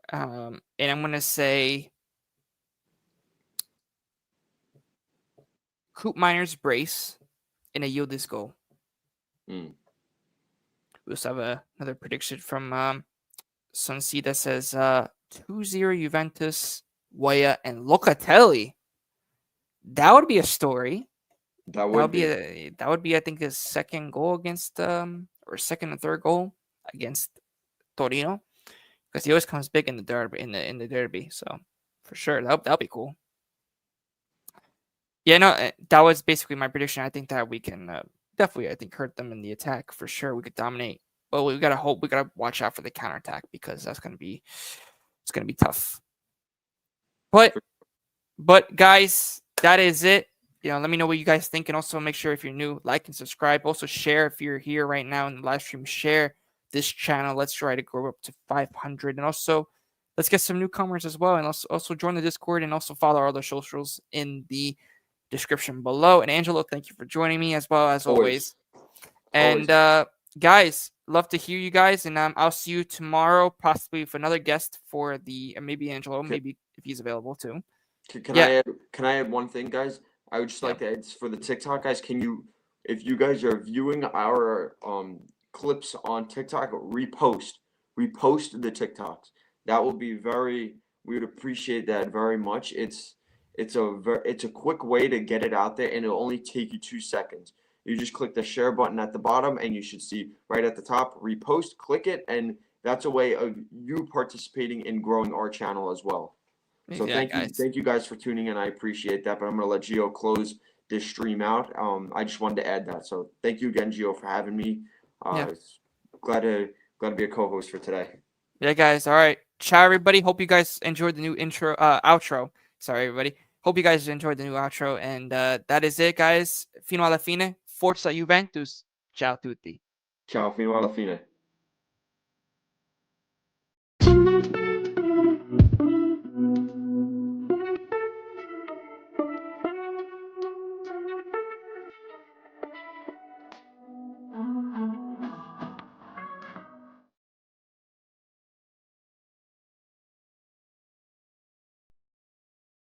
And I'm gonna say Coop Miners brace and a Yildiz goal. Mm. We also have another prediction from Sunsi that says 2-0 Juventus, Weah, and Locatelli. That would be a story. That would be. That would be I think his second goal against or second and third goal against Torino because he always comes big in the derby in the derby. So for sure that'll be cool. Yeah, no, that was basically my prediction. I think that we can definitely, I think, hurt them in the attack for sure. We could dominate. Well, we gotta watch out for the counterattack because it's gonna be tough. But guys, that is it. Let me know what you guys think, and also make sure if you're new, like and subscribe. Also share if you're here right now in the live stream. Share this channel. Let's try to grow up to 500, and also let's get some newcomers as well, and also join the Discord and also follow our other socials in the description below. And Angelo, thank you for joining me as well as always. And guys, love to hear you guys, and I'll see you tomorrow, possibly with another guest for the maybe Angelo, maybe if he's available too. Can I add one thing, guys? I would just like to add for the TikTok guys. If you guys are viewing our clips on TikTok, repost the TikToks. That will be we would appreciate that very much. It's a quick way to get it out there, and it'll only take you 2 seconds. You just click the share button at the bottom, and you should see right at the top, repost, click it, and that's a way of you participating in growing our channel as well. So thank you guys for tuning in. I appreciate that. But I'm gonna let Gio close this stream out. I just wanted to add that. So thank you again, Gio, for having me. Glad to be a co-host for today. Yeah, guys. All right. Ciao, everybody. Hope you guys enjoyed the new outro. Sorry, everybody. Hope you guys enjoyed the new outro. And that is it, guys. Fino alla fine. Forza Juventus. Ciao tutti. Ciao, fino alla fine.